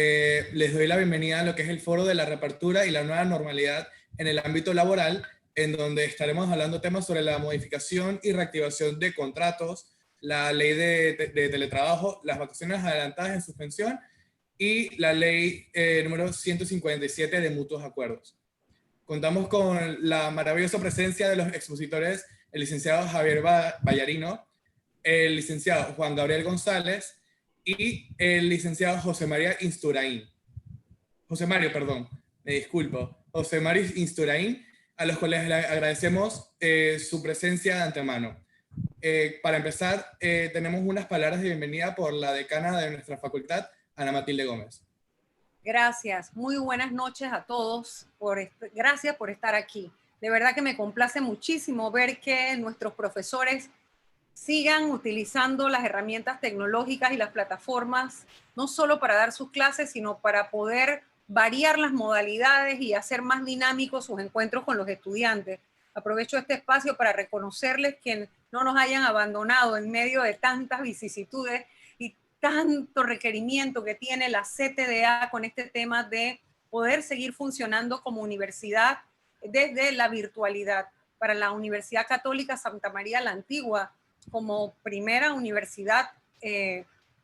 Les doy la bienvenida a lo que es el Foro de la Reapertura y la Nueva Normalidad en el ámbito laboral, en donde estaremos hablando temas sobre la modificación y reactivación de contratos, la ley de teletrabajo, las vacaciones adelantadas en suspensión y la ley número 157 de mutuos acuerdos. Contamos con la maravillosa presencia de los expositores, el licenciado Javier Vallarino, el licenciado Juan Gabriel González y el licenciado José Mario Insturain, a los cuales le agradecemos su presencia de antemano. Para empezar, tenemos unas palabras de bienvenida por la decana de nuestra facultad, Ana Matilde Gómez. Gracias, muy buenas noches a todos. Gracias por estar aquí. De verdad que me complace muchísimo ver que nuestros profesores sigan utilizando las herramientas tecnológicas y las plataformas, no solo para dar sus clases, sino para poder variar las modalidades y hacer más dinámicos sus encuentros con los estudiantes. Aprovecho este espacio para reconocerles que no nos hayan abandonado en medio de tantas vicisitudes y tanto requerimiento que tiene la CTDA con este tema de poder seguir funcionando como universidad desde la virtualidad. Para la Universidad Católica Santa María la Antigua, como primera universidad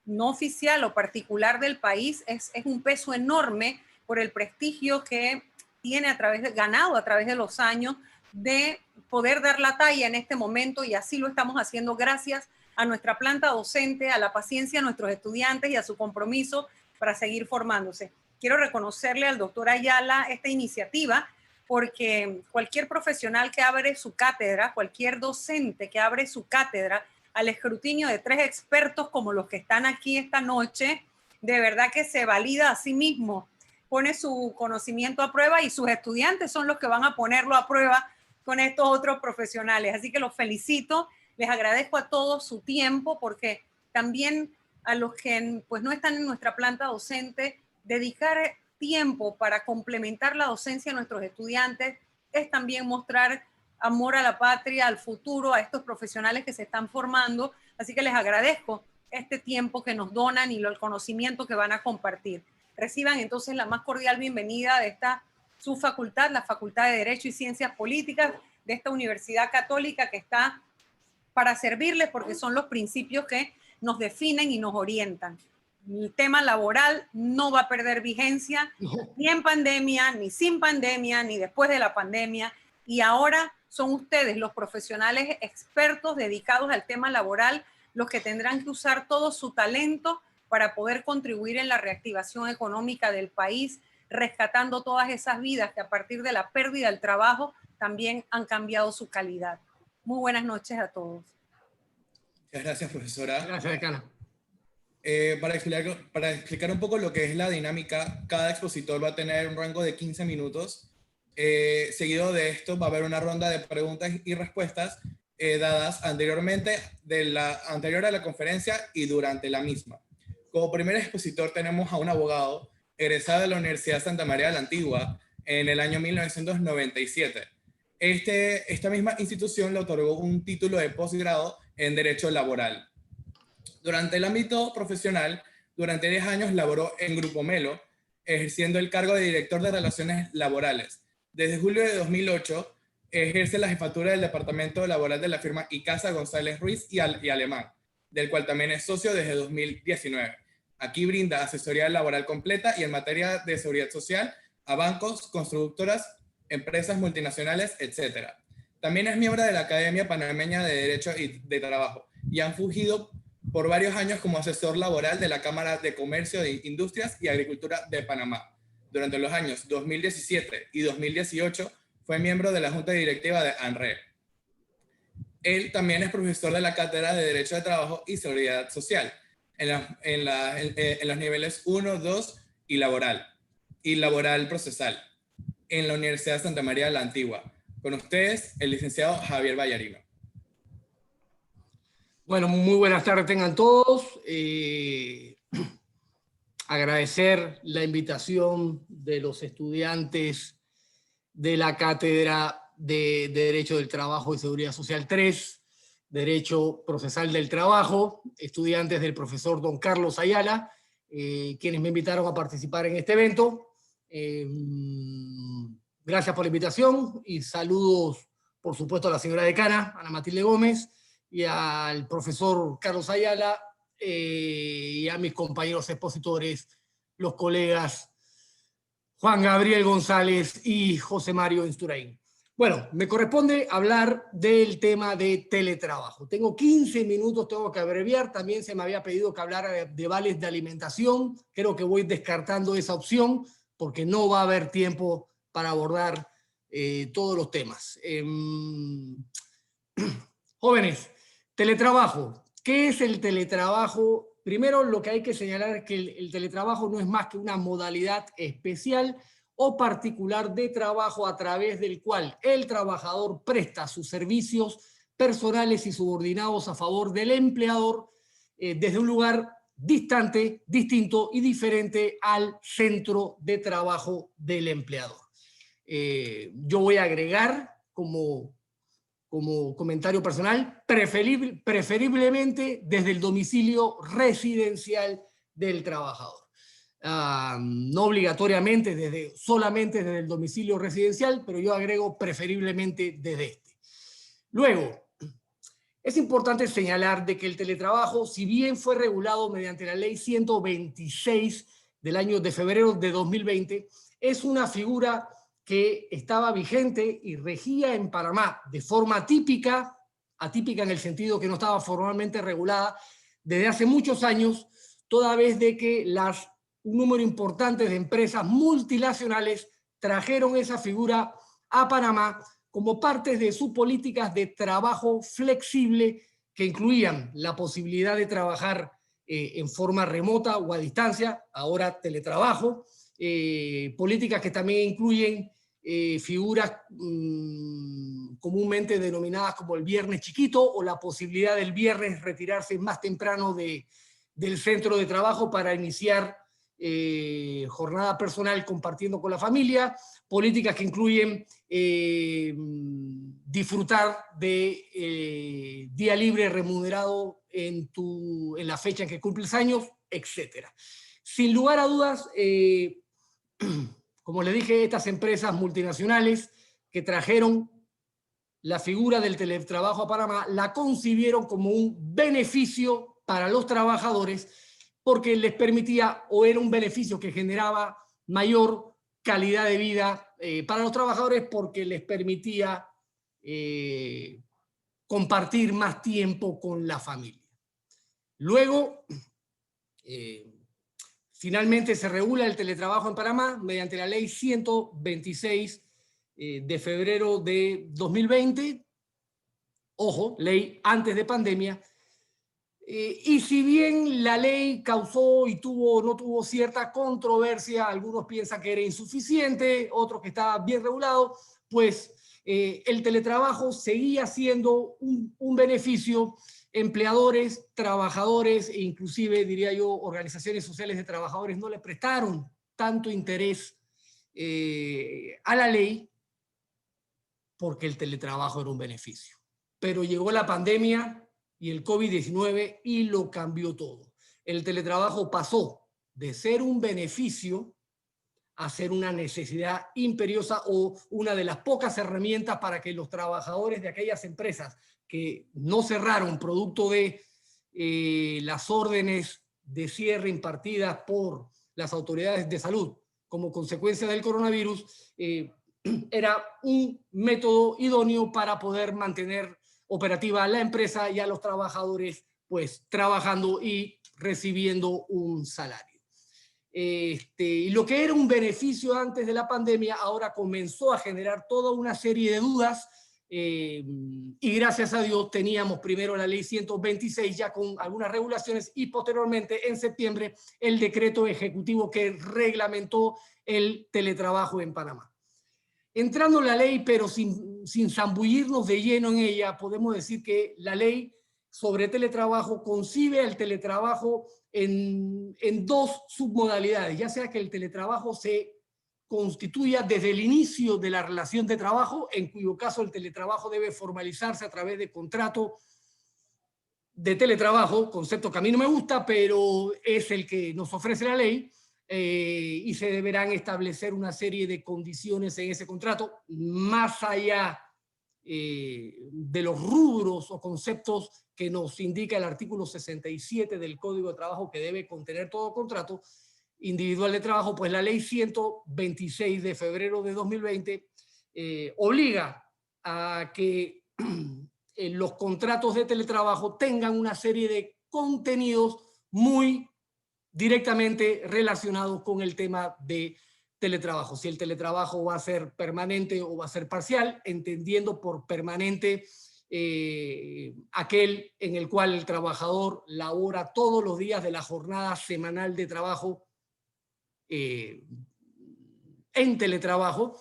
no oficial o particular del país, es un peso enorme por el prestigio que tiene ganado a través de los años de poder dar la talla en este momento, y así lo estamos haciendo gracias a nuestra planta docente, a la paciencia de nuestros estudiantes y a su compromiso para seguir formándose. Quiero reconocerle al doctor Ayala esta iniciativa, porque cualquier profesional que abre su cátedra, cualquier docente que abre su cátedra al escrutinio de 3 expertos como los que están aquí esta noche, de verdad que se valida a sí mismo, pone su conocimiento a prueba, y sus estudiantes son los que van a ponerlo a prueba con estos otros profesionales. Así que los felicito, les agradezco a todos su tiempo, porque también a los que pues no están en nuestra planta docente, dedicar tiempo para complementar la docencia de nuestros estudiantes es también mostrar amor a la patria, al futuro, a estos profesionales que se están formando. Así que les agradezco este tiempo que nos donan y el conocimiento que van a compartir. Reciban entonces la más cordial bienvenida de su facultad, la Facultad de Derecho y Ciencias Políticas de esta Universidad Católica, que está para servirles, porque son los principios que nos definen y nos orientan. El tema laboral no va a perder vigencia, ni en pandemia, ni sin pandemia, ni después de la pandemia. Y ahora son ustedes, los profesionales expertos dedicados al tema laboral, los que tendrán que usar todo su talento para poder contribuir en la reactivación económica del país, rescatando todas esas vidas que a partir de la pérdida del trabajo también han cambiado su calidad. Muy buenas noches a todos. Muchas gracias, profesora. Gracias, decana. Para explicar un poco lo que es la dinámica, cada expositor va a tener un rango de 15 minutos. Seguido de esto va a haber una ronda de preguntas y respuestas dadas anteriormente, anterior a la conferencia y durante la misma. Como primer expositor tenemos a un abogado egresado de la Universidad Santa María de la Antigua en el año 1997. Esta misma institución le otorgó un título de posgrado en Derecho Laboral. Durante el ámbito profesional, durante 10 años laboró en Grupo Melo, ejerciendo el cargo de director de Relaciones Laborales. Desde julio de 2008, ejerce la jefatura del departamento laboral de la firma Icaza González Ruiz y Alemán, del cual también es socio desde 2019. Aquí brinda asesoría laboral completa y en materia de seguridad social a bancos, constructoras, empresas multinacionales, etc. También es miembro de la Academia Panameña de Derecho y de Trabajo y han fungido por varios años como asesor laboral de la Cámara de Comercio de Industrias y Agricultura de Panamá. Durante los años 2017 y 2018 fue miembro de la Junta Directiva de ANRE. Él también es profesor de la Cátedra de Derecho de Trabajo y Seguridad Social en los niveles 1, 2 y laboral procesal en la Universidad Santa María de la Antigua. Con ustedes, el licenciado Javier Vallarino. Bueno, muy buenas tardes tengan todos. Agradecer la invitación de los estudiantes de la Cátedra de Derecho del Trabajo y Seguridad Social 3, Derecho Procesal del Trabajo, estudiantes del profesor don Carlos Ayala, quienes me invitaron a participar en este evento. Gracias por la invitación y saludos, por supuesto, a la señora decana, Ana Matilde Gómez, y al profesor Carlos Ayala, y a mis compañeros expositores, los colegas Juan Gabriel González y José Mario Insturain. Bueno, me corresponde hablar del tema de teletrabajo. Tengo 15 minutos, tengo que abreviar. También se me había pedido que hablara de vales de alimentación. Creo que voy descartando esa opción porque no va a haber tiempo para abordar todos los temas. Jóvenes, teletrabajo. ¿Qué es el teletrabajo? Primero, lo que hay que señalar es que el teletrabajo no es más que una modalidad especial o particular de trabajo a través del cual el trabajador presta sus servicios personales y subordinados a favor del empleador desde un lugar distante, distinto y diferente al centro de trabajo del empleador. Yo voy a agregar como comentario personal, preferiblemente desde el domicilio residencial del trabajador. No obligatoriamente solamente desde el domicilio residencial, pero yo agrego preferiblemente desde este. Luego, es importante señalar de que el teletrabajo, si bien fue regulado mediante la ley 126 del año de febrero de 2020, es una figura que estaba vigente y regía en Panamá de forma atípica en el sentido que no estaba formalmente regulada desde hace muchos años, toda vez de que un número importante de empresas multinacionales trajeron esa figura a Panamá como parte de sus políticas de trabajo flexible que incluían la posibilidad de trabajar en forma remota o a distancia, ahora teletrabajo, políticas que también incluyen figuras comúnmente denominadas como el viernes chiquito o la posibilidad del viernes retirarse más temprano del centro de trabajo para iniciar jornada personal compartiendo con la familia, políticas que incluyen disfrutar de día libre remunerado en la fecha en que cumples años, etc. Sin lugar a dudas, como les dije, estas empresas multinacionales que trajeron la figura del teletrabajo a Panamá la concibieron como un beneficio para los trabajadores porque les permitía, o era un beneficio que generaba mayor calidad de vida para los trabajadores porque les permitía compartir más tiempo con la familia. Luego, finalmente se regula el teletrabajo en Panamá mediante la ley 126 de febrero de 2020, ojo, ley antes de pandemia, y si bien la ley causó y no tuvo cierta controversia, algunos piensan que era insuficiente, otros que estaba bien regulado, pues el teletrabajo seguía siendo un beneficio. Empleadores, trabajadores e inclusive, diría yo, organizaciones sociales de trabajadores no le prestaron tanto interés a la ley porque el teletrabajo era un beneficio. Pero llegó la pandemia y el COVID-19 y lo cambió todo. El teletrabajo pasó de ser un beneficio a ser una necesidad imperiosa o una de las pocas herramientas para que los trabajadores de aquellas empresas que no cerraron producto de las órdenes de cierre impartidas por las autoridades de salud como consecuencia del coronavirus, era un método idóneo para poder mantener operativa la empresa y a los trabajadores pues trabajando y recibiendo un salario. Y lo que era un beneficio antes de la pandemia ahora comenzó a generar toda una serie de dudas y gracias a Dios teníamos primero la ley 126 ya con algunas regulaciones y posteriormente en septiembre el decreto ejecutivo que reglamentó el teletrabajo en Panamá. Entrando en la ley, pero sin zambullirnos de lleno en ella, podemos decir que la ley sobre teletrabajo concibe el teletrabajo en dos submodalidades, ya sea que el teletrabajo se constituya desde el inicio de la relación de trabajo, en cuyo caso el teletrabajo debe formalizarse a través de contrato de teletrabajo, concepto que a mí no me gusta, pero es el que nos ofrece la ley, y se deberán establecer una serie de condiciones en ese contrato, más allá de los rubros o conceptos que nos indica el artículo 67 del Código de Trabajo que debe contener todo contrato individual de trabajo. Pues la ley 126 de febrero de 2020 obliga a que los contratos de teletrabajo tengan una serie de contenidos muy directamente relacionados con el tema de teletrabajo. Si el teletrabajo va a ser permanente o va a ser parcial, entendiendo por permanente aquel en el cual el trabajador labora todos los días de la jornada semanal de trabajo en teletrabajo,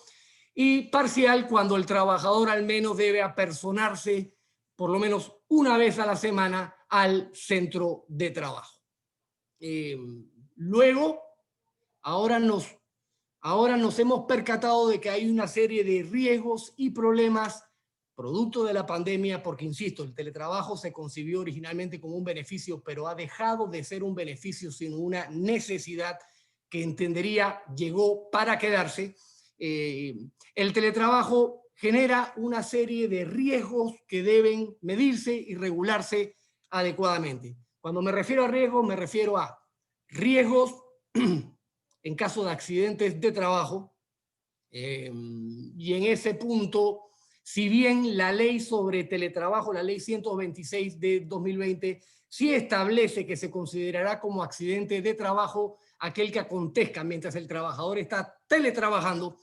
y parcial cuando el trabajador al menos debe apersonarse por lo menos una vez a la semana al centro de trabajo. Luego, ahora nos hemos percatado de que hay una serie de riesgos y problemas producto de la pandemia, porque, insisto, el teletrabajo se concibió originalmente como un beneficio, pero ha dejado de ser un beneficio, sino una necesidad que entendería llegó para quedarse. El teletrabajo genera una serie de riesgos que deben medirse y regularse adecuadamente. Cuando me refiero a riesgos, me refiero a riesgos en caso de accidentes de trabajo, y en ese punto, si bien la ley sobre teletrabajo, la ley 126 de 2020, sí establece que se considerará como accidente de trabajo aquel que acontezca mientras el trabajador está teletrabajando,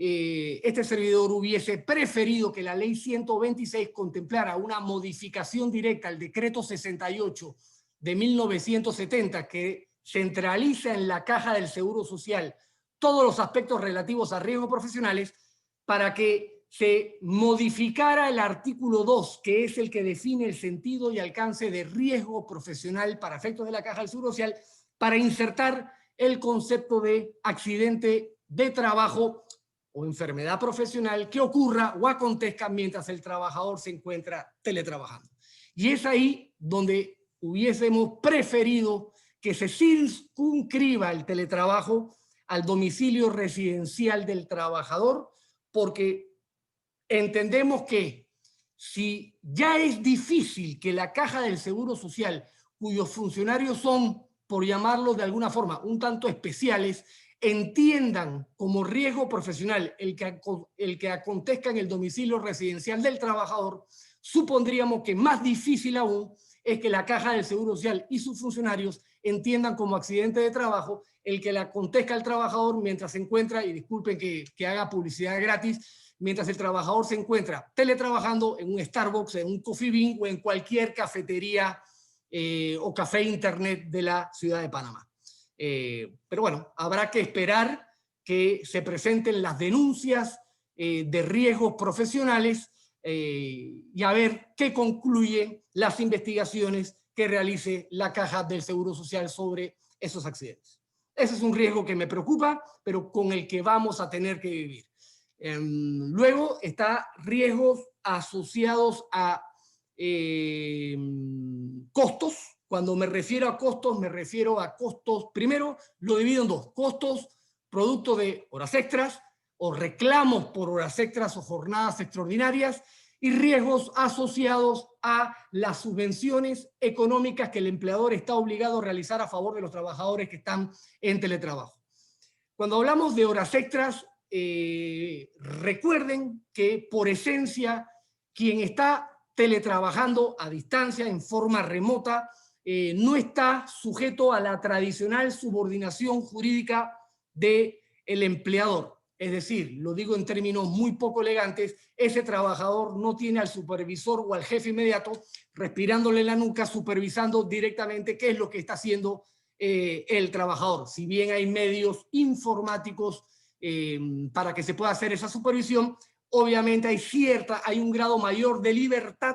este servidor hubiese preferido que la ley 126 contemplara una modificación directa al decreto 68 de 1970, que centraliza en la caja del Seguro Social todos los aspectos relativos a riesgos profesionales, para que se modificara el artículo 2, que es el que define el sentido y alcance de riesgo profesional para efectos de la caja del Seguro Social, para insertar el concepto de accidente de trabajo o enfermedad profesional que ocurra o acontezca mientras el trabajador se encuentra teletrabajando. Y es ahí donde hubiésemos preferido que se circunscriba el teletrabajo al domicilio residencial del trabajador, porque entendemos que si ya es difícil que la caja del Seguro Social, cuyos funcionarios son, por llamarlos de alguna forma, un tanto especiales, entiendan como riesgo profesional el que acontezca en el domicilio residencial del trabajador, supondríamos que más difícil aún es que la caja del Seguro Social y sus funcionarios entiendan como accidente de trabajo el que le acontezca al trabajador mientras se encuentra, y disculpen que haga publicidad gratis, mientras el trabajador se encuentra teletrabajando en un Starbucks, en un Coffee Bean o en cualquier cafetería o café internet de la ciudad de Panamá. Pero bueno, habrá que esperar que se presenten las denuncias de riesgos profesionales y a ver qué concluyen las investigaciones que realice la Caja del Seguro Social sobre esos accidentes. Ese es un riesgo que me preocupa, pero con el que vamos a tener que vivir. Luego está riesgos asociados a costos. Cuando me refiero a costos, primero lo divido en dos: costos producto de horas extras o reclamos por horas extras o jornadas extraordinarias, y riesgos asociados a las subvenciones económicas que el empleador está obligado a realizar a favor de los trabajadores que están en teletrabajo. Cuando hablamos de horas extras, recuerden que por esencia quien está teletrabajando a distancia, en forma remota, no está sujeto a la tradicional subordinación jurídica del empleador. Es decir, lo digo en términos muy poco elegantes, ese trabajador no tiene al supervisor o al jefe inmediato respirándole en la nuca, supervisando directamente qué es lo que está haciendo el trabajador. Si bien hay medios informáticos para que se pueda hacer esa supervisión, obviamente hay un grado mayor de libertad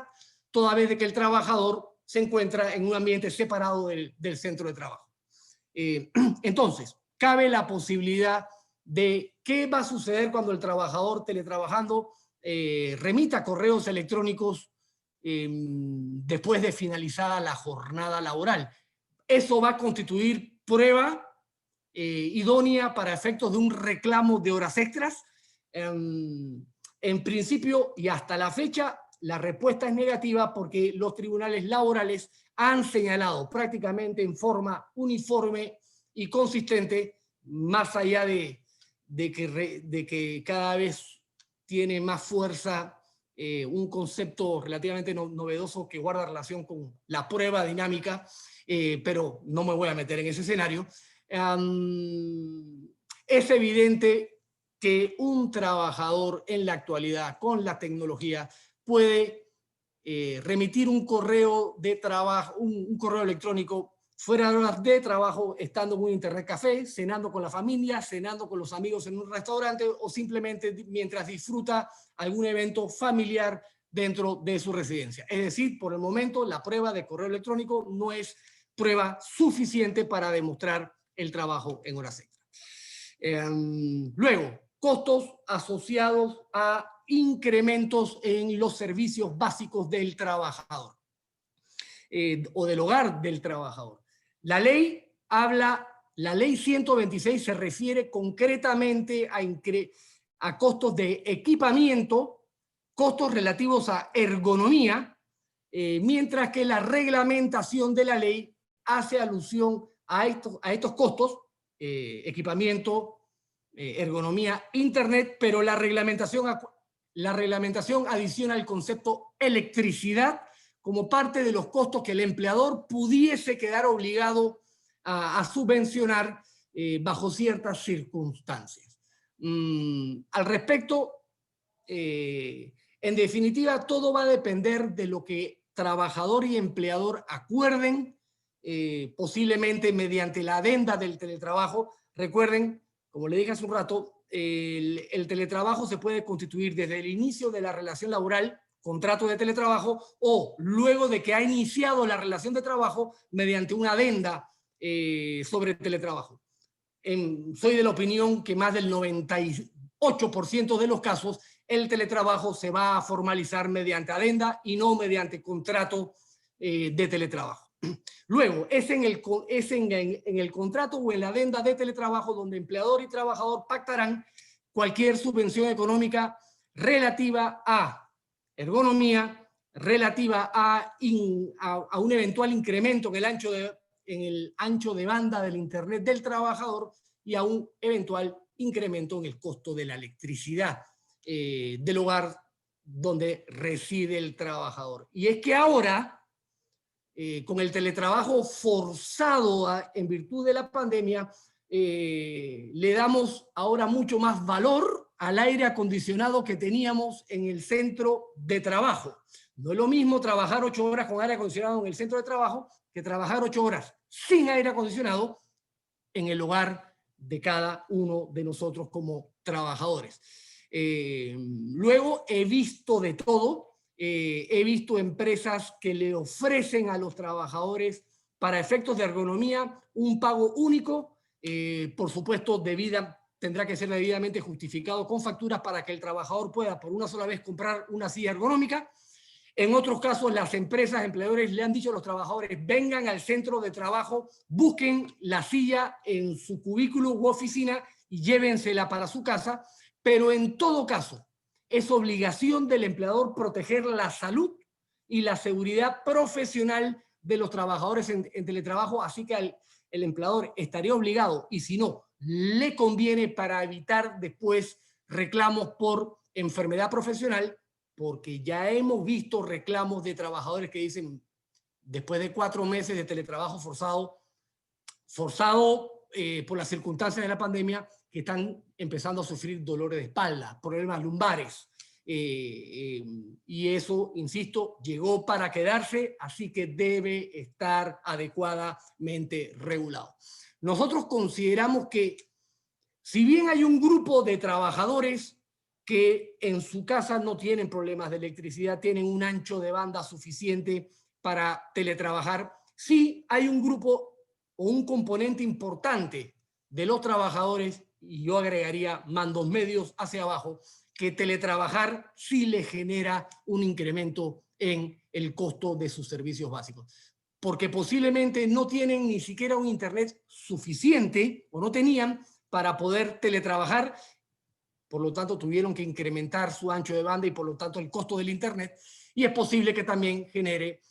toda vez de que el trabajador se encuentra en un ambiente separado del centro de trabajo. Entonces, cabe la posibilidad de qué va a suceder cuando el trabajador teletrabajando remita correos electrónicos después de finalizada la jornada laboral. Eso va a constituir prueba idónea para efectos de un reclamo de horas extras. En principio y hasta la fecha, la respuesta es negativa porque los tribunales laborales han señalado prácticamente en forma uniforme y consistente, más allá de que cada vez tiene más fuerza un concepto relativamente novedoso que guarda relación con la prueba dinámica, pero no me voy a meter en ese escenario. Es evidente que un trabajador en la actualidad con la tecnología puede remitir un correo de trabajo, un correo electrónico fuera de horas de trabajo, estando en un internet café, cenando con la familia, cenando con los amigos en un restaurante o simplemente mientras disfruta algún evento familiar dentro de su residencia. Es decir, por el momento la prueba de correo electrónico no es prueba suficiente para demostrar el trabajo en horas extras. Luego, costos asociados a incrementos en los servicios básicos del trabajador o del hogar del trabajador. La ley 126 se refiere concretamente a costos de equipamiento, costos relativos a ergonomía, mientras que la reglamentación de la ley hace alusión a estos costos, equipamiento, ergonomía, internet, pero la reglamentación adiciona el concepto electricidad como parte de los costos que el empleador pudiese quedar obligado a subvencionar bajo ciertas circunstancias. Al respecto, en definitiva, todo va a depender de lo que trabajador y empleador acuerden, posiblemente mediante la adenda del teletrabajo. Recuerden, como le dije hace un rato, el teletrabajo se puede constituir desde el inicio de la relación laboral, contrato de teletrabajo, o luego de que ha iniciado la relación de trabajo mediante una adenda sobre teletrabajo. Soy de la opinión que más del 98% de los casos el teletrabajo se va a formalizar mediante adenda y no mediante contrato de teletrabajo. Luego, es en el contrato o en la adenda de teletrabajo donde empleador y trabajador pactarán cualquier subvención económica relativa a ergonomía, relativa a un eventual incremento en el ancho de banda del Internet del trabajador y a un eventual incremento en el costo de la electricidad del hogar donde reside el trabajador. Y es que ahora, con el teletrabajo forzado en virtud de la pandemia, le damos ahora mucho más valor al aire acondicionado que teníamos en el centro de trabajo. No es lo mismo trabajar 8 horas con aire acondicionado en el centro de trabajo que trabajar 8 horas sin aire acondicionado en el hogar de cada uno de nosotros como trabajadores. Luego he visto de todo. He visto empresas que le ofrecen a los trabajadores para efectos de ergonomía un pago único, por supuesto tendrá que ser debidamente justificado con facturas para que el trabajador pueda por una sola vez comprar una silla ergonómica. En otros casos, las empresas, empleadores le han dicho a los trabajadores: vengan al centro de trabajo, busquen la silla en su cubículo u oficina y llévensela para su casa. Pero en todo caso, es obligación del empleador proteger la salud y la seguridad profesional de los trabajadores en teletrabajo, así que el empleador estaría obligado, y si no, le conviene para evitar después reclamos por enfermedad profesional, porque ya hemos visto reclamos de trabajadores que dicen, después de 4 meses de teletrabajo forzado por las circunstancias de la pandemia, que están empezando a sufrir dolores de espalda, problemas lumbares. Y eso, insisto, llegó para quedarse, así que debe estar adecuadamente regulado. Nosotros consideramos que, si bien hay un grupo de trabajadores que en su casa no tienen problemas de electricidad, tienen un ancho de banda suficiente para teletrabajar, sí hay un grupo o un componente importante de los trabajadores, y yo agregaría mandos medios hacia abajo, que teletrabajar sí le genera un incremento en el costo de sus servicios básicos. Porque posiblemente no tienen ni siquiera un internet suficiente, o no tenían, para poder teletrabajar. Por lo tanto, tuvieron que incrementar su ancho de banda y por lo tanto el costo del internet. Y es posible que también genere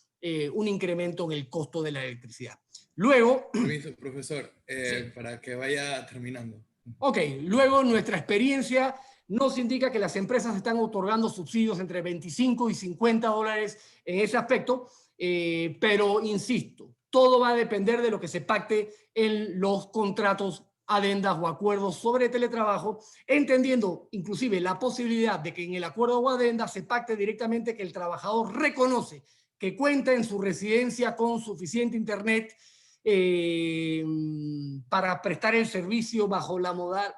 un incremento en el costo de la electricidad. Luego... Permiso, profesor, Sí. para que vaya terminando. Ok, luego nuestra experiencia nos indica que las empresas están otorgando subsidios entre 25 y 50 dólares en ese aspecto, pero insisto, todo va a depender de lo que se pacte en los contratos, adendas o acuerdos sobre teletrabajo, entendiendo inclusive la posibilidad de que en el acuerdo o adenda se pacte directamente que el trabajador reconoce que cuenta en su residencia con suficiente internet para prestar el servicio bajo la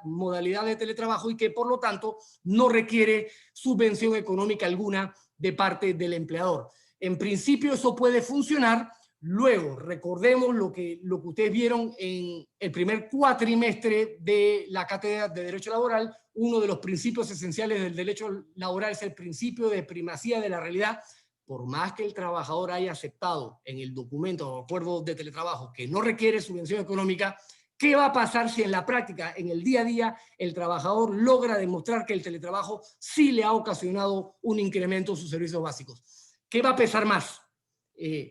modalidad de teletrabajo y que por lo tanto no requiere subvención económica alguna de parte del empleador. En principio eso puede funcionar. Luego, recordemos lo que ustedes vieron en el primer cuatrimestre de la cátedra de Derecho Laboral. Uno de los principios esenciales del derecho laboral es el principio de primacía de la realidad. Por más que el trabajador haya aceptado en el documento o acuerdo de teletrabajo que no requiere subvención económica, ¿qué va a pasar si en la práctica, en el día a día, el trabajador logra demostrar que el teletrabajo sí le ha ocasionado un incremento en sus servicios básicos? ¿Qué va a pesar más?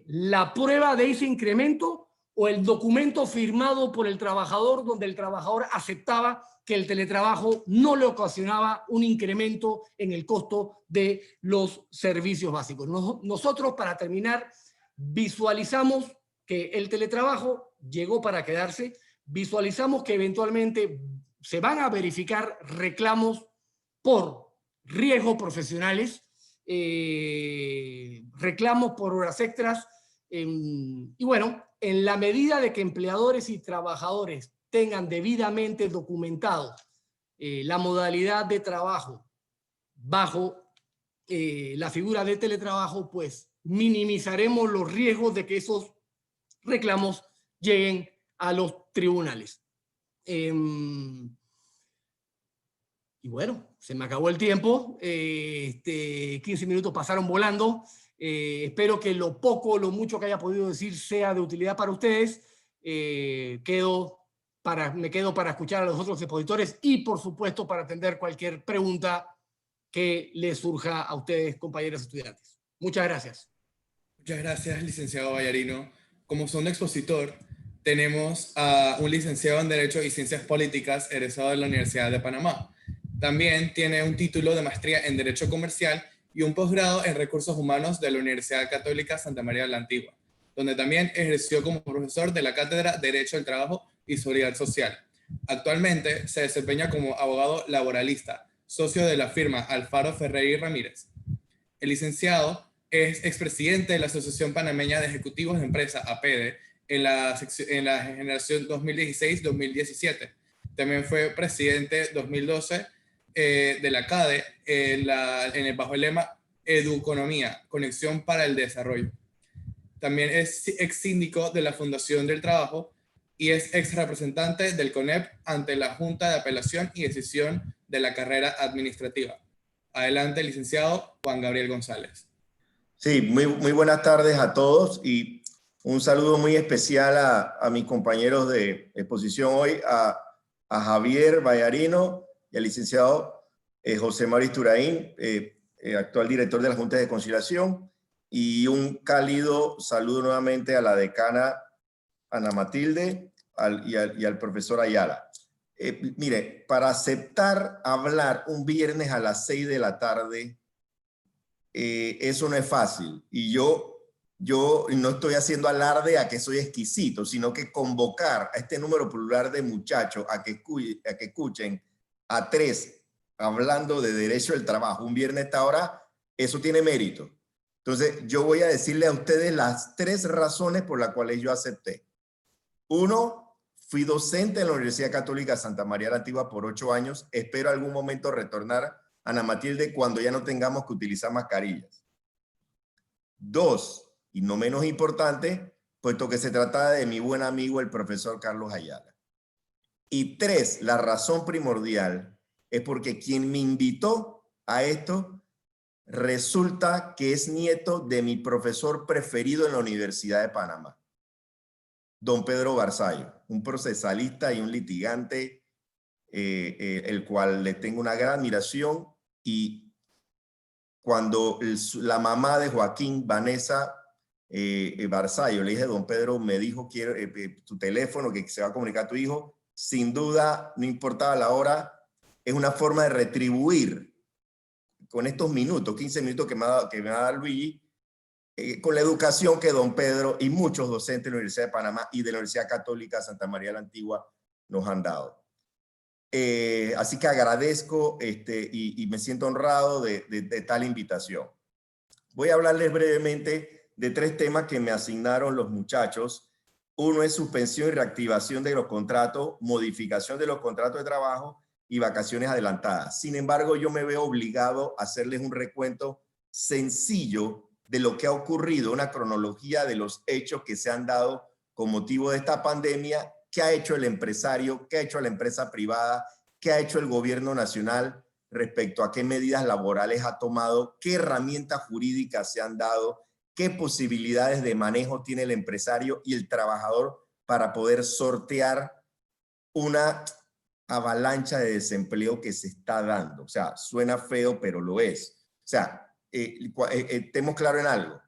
¿La prueba de ese incremento o el documento firmado por el trabajador donde el trabajador aceptaba que el teletrabajo no le ocasionaba un incremento en el costo de los servicios básicos? Nosotros, para terminar, visualizamos que el teletrabajo llegó para quedarse, visualizamos que eventualmente se van a verificar reclamos por riesgos profesionales, reclamos por horas extras, y bueno, en la medida de que empleadores y trabajadores tengan debidamente documentado la modalidad de trabajo bajo la figura de teletrabajo, pues minimizaremos los riesgos de que esos reclamos lleguen a los tribunales. Y bueno, se me acabó el tiempo, 15 minutos pasaron volando. Espero que lo poco o lo mucho que haya podido decir sea de utilidad para ustedes. Me quedo para escuchar a los otros expositores y, por supuesto, para atender cualquier pregunta que les surja a ustedes, compañeros estudiantes. Muchas gracias. Muchas gracias, licenciado Vallarino. Como segundo expositor, tenemos a un licenciado en Derecho y Ciencias Políticas egresado de la Universidad de Panamá. También tiene un título de maestría en Derecho Comercial y un posgrado en Recursos Humanos de la Universidad Católica Santa María de la Antigua, donde también ejerció como profesor de la Cátedra de Derecho del Trabajo y Seguridad Social. Actualmente se desempeña como abogado laboralista, socio de la firma Alfaro Ferrer y Ramírez. El licenciado es expresidente de la Asociación Panameña de Ejecutivos de Empresa, APEDE, en la generación 2016-2017. También fue presidente 2012 de la CADE bajo el lema Educonomía, Conexión para el Desarrollo. También es ex síndico de la Fundación del Trabajo y es ex representante del CONEP ante la Junta de Apelación y Decisión de la Carrera Administrativa. Adelante, licenciado Juan Gabriel González. Sí, muy buenas tardes a todos y un saludo muy especial a mis compañeros de exposición hoy, a Javier Vallarino y al licenciado José Mauricio Turaín, actual director de la Junta de Conciliación, y un cálido saludo nuevamente a la decana Ana Matilde y al profesor Ayala. Mire, para aceptar hablar un viernes a las 6 de la tarde, eso no es fácil. Y yo no estoy haciendo alarde a que soy exquisito, sino que convocar a este número plural de muchachos a que escuchen a tres hablando de derecho del trabajo un viernes a esta hora, eso tiene mérito. Entonces, yo voy a decirle a ustedes las 3 razones por las cuales yo acepté. 1, fui docente en la Universidad Católica Santa María la Antigua por 8 años. Espero algún momento retornar, Ana Matilde, cuando ya no tengamos que utilizar mascarillas. 2, y no menos importante, puesto que se trata de mi buen amigo el profesor Carlos Ayala. Y 3, la razón primordial es porque quien me invitó a esto resulta que es nieto de mi profesor preferido en la Universidad de Panamá, don Pedro Barzallo, un procesalista y un litigante, el cual le tengo una gran admiración. Y cuando la mamá de Joaquín, Vanessa Barzallo, le dije, don Pedro, me dijo, quiero tu teléfono, que se va a comunicar a tu hijo, sin duda, no importaba la hora, es una forma de retribuir con estos minutos, 15 minutos que me va a dar Luigi, con la educación que don Pedro y muchos docentes de la Universidad de Panamá y de la Universidad Católica Santa María la Antigua nos han dado. Así que agradezco y me siento honrado de tal invitación. Voy a hablarles brevemente de 3 temas que me asignaron los muchachos. Uno es suspensión y reactivación de los contratos, modificación de los contratos de trabajo y vacaciones adelantadas. Sin embargo, yo me veo obligado a hacerles un recuento sencillo de lo que ha ocurrido, una cronología de los hechos que se han dado con motivo de esta pandemia. ¿Qué ha hecho el empresario? ¿Qué ha hecho la empresa privada? ¿Qué ha hecho el gobierno nacional respecto a qué medidas laborales ha tomado? ¿Qué herramientas jurídicas se han dado? ¿Qué posibilidades de manejo tiene el empresario y el trabajador para poder sortear una avalancha de desempleo que se está dando? O sea, suena feo, pero lo es. O sea, estemos claros en algo.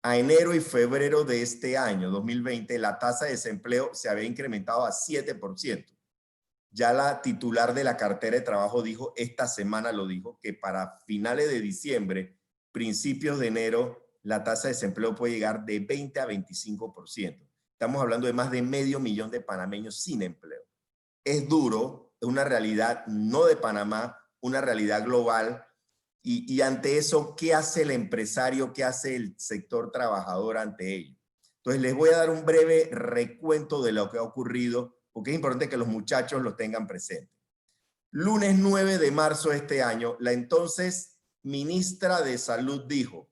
A enero y febrero de este año, 2020, la tasa de desempleo se había incrementado a 7%. Ya la titular de la cartera de trabajo dijo, esta semana lo dijo, que para finales de diciembre, principios de enero, la tasa de desempleo puede llegar de 20 a 25%. Estamos hablando de más de 500,000 de panameños sin empleo. Es duro, es una realidad no de Panamá, una realidad global. Y ante eso, ¿qué hace el empresario? ¿Qué hace el sector trabajador ante ello? Entonces, les voy a dar un breve recuento de lo que ha ocurrido, porque es importante que los muchachos lo tengan presente. Lunes 9 de marzo de este año, la entonces ministra de Salud dijo,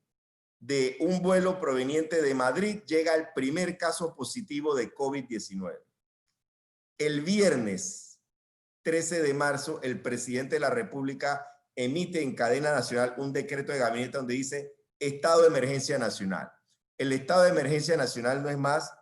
de un vuelo proveniente de Madrid llega el primer caso positivo de COVID-19. El viernes 13 de marzo, el presidente de la República emite en cadena nacional un decreto de gabinete donde dice estado de emergencia nacional. El estado de emergencia nacional no es más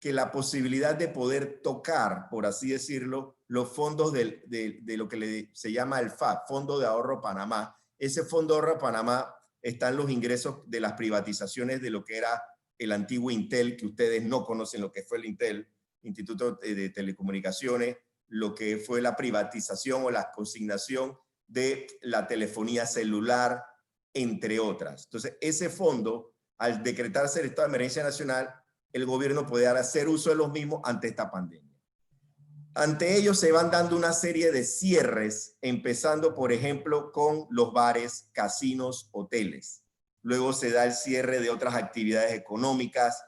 que la posibilidad de poder tocar, por así decirlo, los fondos de lo que se llama el FAP, Fondo de Ahorro Panamá. Ese Fondo de Ahorro Panamá están los ingresos de las privatizaciones de lo que era el antiguo Intel, que ustedes no conocen lo que fue el Intel, Instituto de Telecomunicaciones, lo que fue la privatización o la consignación de la telefonía celular, entre otras. Entonces, ese fondo, al decretarse el estado de emergencia nacional, el gobierno puede hacer uso de los mismos ante esta pandemia. Ante ello se van dando una serie de cierres, empezando, por ejemplo, con los bares, casinos, hoteles. Luego se da el cierre de otras actividades económicas,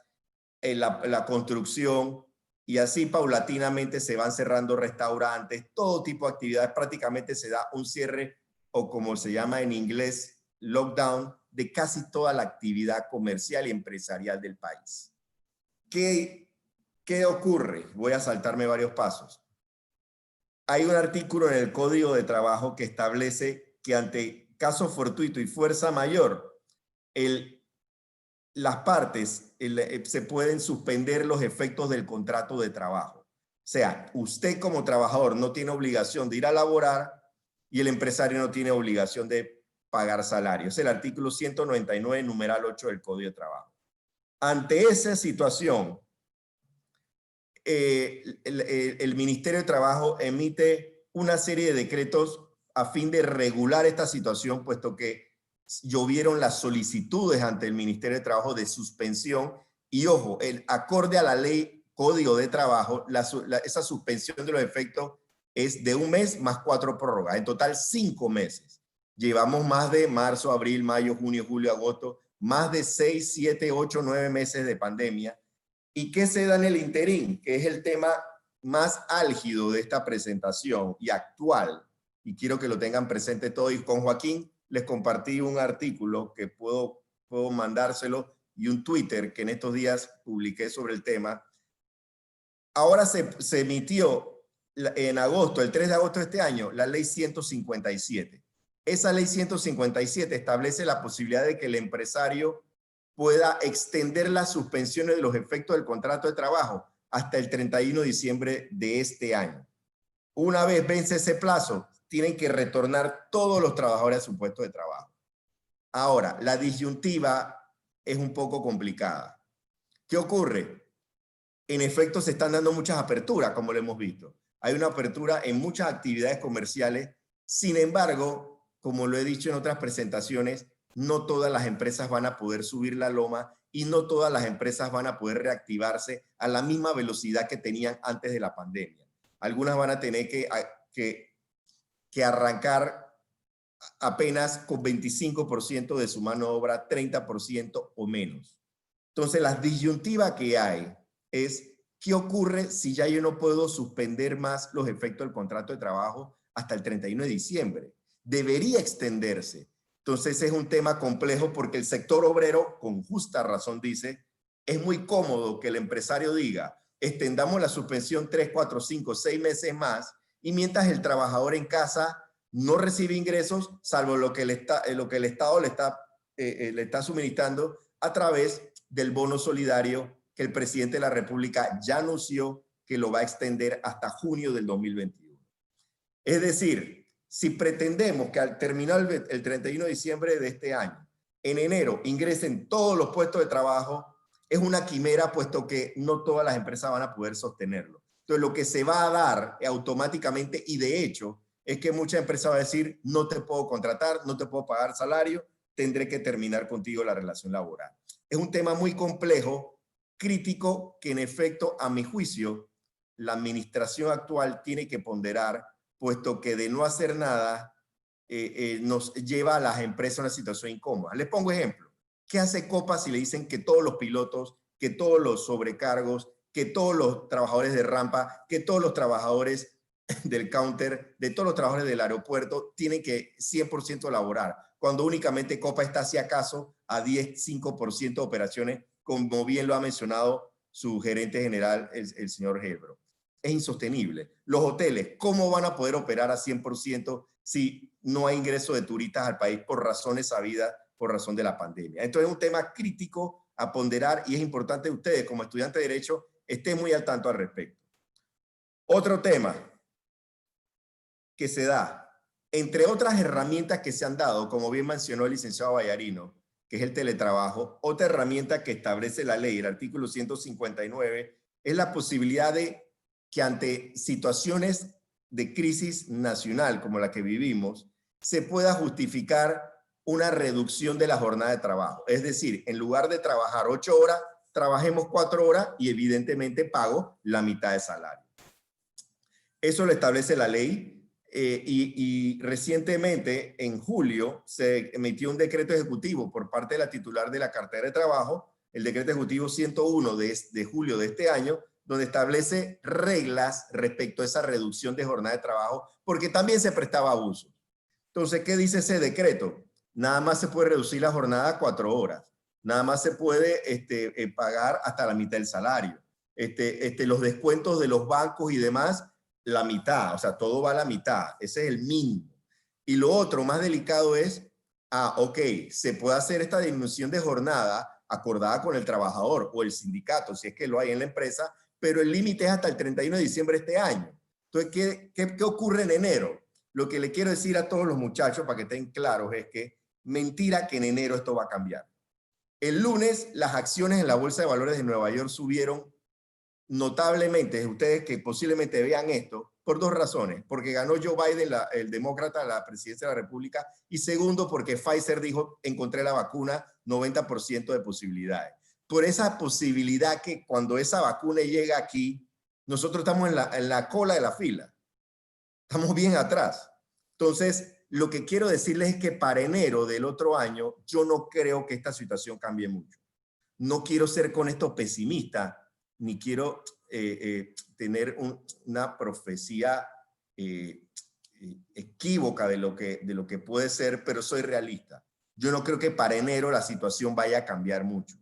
la construcción, y así paulatinamente se van cerrando restaurantes, todo tipo de actividades. Prácticamente se da un cierre, o como se llama en inglés, lockdown, de casi toda la actividad comercial y empresarial del país. ¿Qué ocurre? Voy a saltarme varios pasos. Hay un artículo en el Código de Trabajo que establece que ante caso fortuito y fuerza mayor, las partes se pueden suspender los efectos del contrato de trabajo. O sea, usted como trabajador no tiene obligación de ir a laborar y el empresario no tiene obligación de pagar salario. Es el artículo 199, numeral 8 del Código de Trabajo. Ante esa situación, el Ministerio de Trabajo emite una serie de decretos a fin de regular esta situación, puesto que llovieron las solicitudes ante el Ministerio de Trabajo de suspensión. Y ojo, acorde a la ley Código de Trabajo, esa suspensión de los efectos es de 1 mes más 4 prórrogas, en total 5 meses. Llevamos más de marzo, abril, mayo, junio, julio, agosto, más de 6, 7, 8, 9 meses de pandemia. ¿Y qué se da en el interín? Que es el tema más álgido de esta presentación y actual. Y quiero que lo tengan presente todo. Y con Joaquín les compartí un artículo que puedo mandárselo y un Twitter que en estos días publiqué sobre el tema. Ahora se emitió en agosto, el 3 de agosto de este año, la ley 157. Esa ley 157 establece la posibilidad de que el empresario pueda extender las suspensiones de los efectos del contrato de trabajo hasta el 31 de diciembre de este año. Una vez vence ese plazo, tienen que retornar todos los trabajadores a su puesto de trabajo. Ahora, la disyuntiva es un poco complicada. ¿Qué ocurre? En efecto, se están dando muchas aperturas, como lo hemos visto. Hay una apertura en muchas actividades comerciales. Sin embargo, como lo he dicho en otras presentaciones, no todas las empresas van a poder subir la loma y no todas las empresas van a poder reactivarse a la misma velocidad que tenían antes de la pandemia. Algunas van a tener que arrancar apenas con 25% de su mano de obra, 30% o menos. Entonces, la disyuntiva que hay es, ¿qué ocurre si ya yo no puedo suspender más los efectos del contrato de trabajo hasta el 31 de diciembre? Debería extenderse. Entonces, es un tema complejo porque el sector obrero, con justa razón, dice, es muy cómodo que el empresario diga, extendamos la suspensión 3, 4, 5, 6 meses más, y mientras el trabajador en casa no recibe ingresos, salvo lo que el Estado le está suministrando a través del bono solidario que el presidente de la República ya anunció que lo va a extender hasta junio del 2021. Es decir, si pretendemos que al terminar el 31 de diciembre de este año, en enero ingresen todos los puestos de trabajo, es una quimera, puesto que no todas las empresas van a poder sostenerlo. Entonces, lo que se va a dar automáticamente, y de hecho, es que mucha empresa va a decir, no te puedo contratar, no te puedo pagar salario, tendré que terminar contigo la relación laboral. Es un tema muy complejo, crítico, que en efecto, a mi juicio, la administración actual tiene que ponderar, puesto que de no hacer nada nos lleva a las empresas a una situación incómoda. Les pongo ejemplo. ¿Qué hace Copa si le dicen que todos los pilotos, que todos los sobrecargos, que todos los trabajadores de rampa, que todos los trabajadores del counter, de todos los trabajadores del aeropuerto tienen que 100% laborar, cuando únicamente Copa está, si acaso, a 10-5% de operaciones, como bien lo ha mencionado su gerente general, el señor Hebro? Es insostenible. Los hoteles, ¿cómo van a poder operar a 100% si no hay ingreso de turistas al país por razones sabidas, por razón de la pandemia? Entonces es un tema crítico a ponderar y es importante que ustedes, como estudiantes de Derecho, estén muy al tanto al respecto. Otro tema que se da, entre otras herramientas que se han dado, como bien mencionó el licenciado Vallarino, que es el teletrabajo, otra herramienta que establece la ley, el artículo 159, es la posibilidad de que ante situaciones de crisis nacional como la que vivimos, se pueda justificar una reducción de la jornada de trabajo. Es decir, en lugar de trabajar 8 horas, trabajemos 4 horas y evidentemente pago la mitad de salario. Eso lo establece la ley y recientemente, en julio, se emitió un decreto ejecutivo por parte de la titular de la cartera de trabajo, el decreto ejecutivo 101 de julio de este año, donde establece reglas respecto a esa reducción de jornada de trabajo, porque también se prestaba abuso. Entonces, ¿qué dice ese decreto? Nada más se puede reducir la jornada a 4 horas. Nada más se puede pagar hasta la mitad del salario. Los descuentos de los bancos y demás, la mitad, o sea, todo va a la mitad. Ese es el mínimo. Y lo otro más delicado es, ok, se puede hacer esta disminución de jornada acordada con el trabajador o el sindicato, si es que lo hay en la empresa, pero el límite es hasta el 31 de diciembre de este año. Entonces, ¿qué ocurre en enero? Lo que le quiero decir a todos los muchachos, para que estén claros, es que mentira que en enero esto va a cambiar. El lunes, las acciones en la Bolsa de Valores de Nueva York subieron notablemente. Ustedes que posiblemente vean esto, por 2 razones. Porque ganó Joe Biden, el demócrata, la presidencia de la República, y segundo, porque Pfizer dijo, encontré la vacuna, 90% de posibilidades. Por esa posibilidad que cuando esa vacuna llega aquí, nosotros estamos en la cola de la fila. Estamos bien atrás. Entonces, lo que quiero decirles es que para enero del otro año, yo no creo que esta situación cambie mucho. No quiero ser con esto pesimista, ni quiero tener una profecía equívoca de lo que puede ser, pero soy realista. Yo no creo que para enero la situación vaya a cambiar mucho.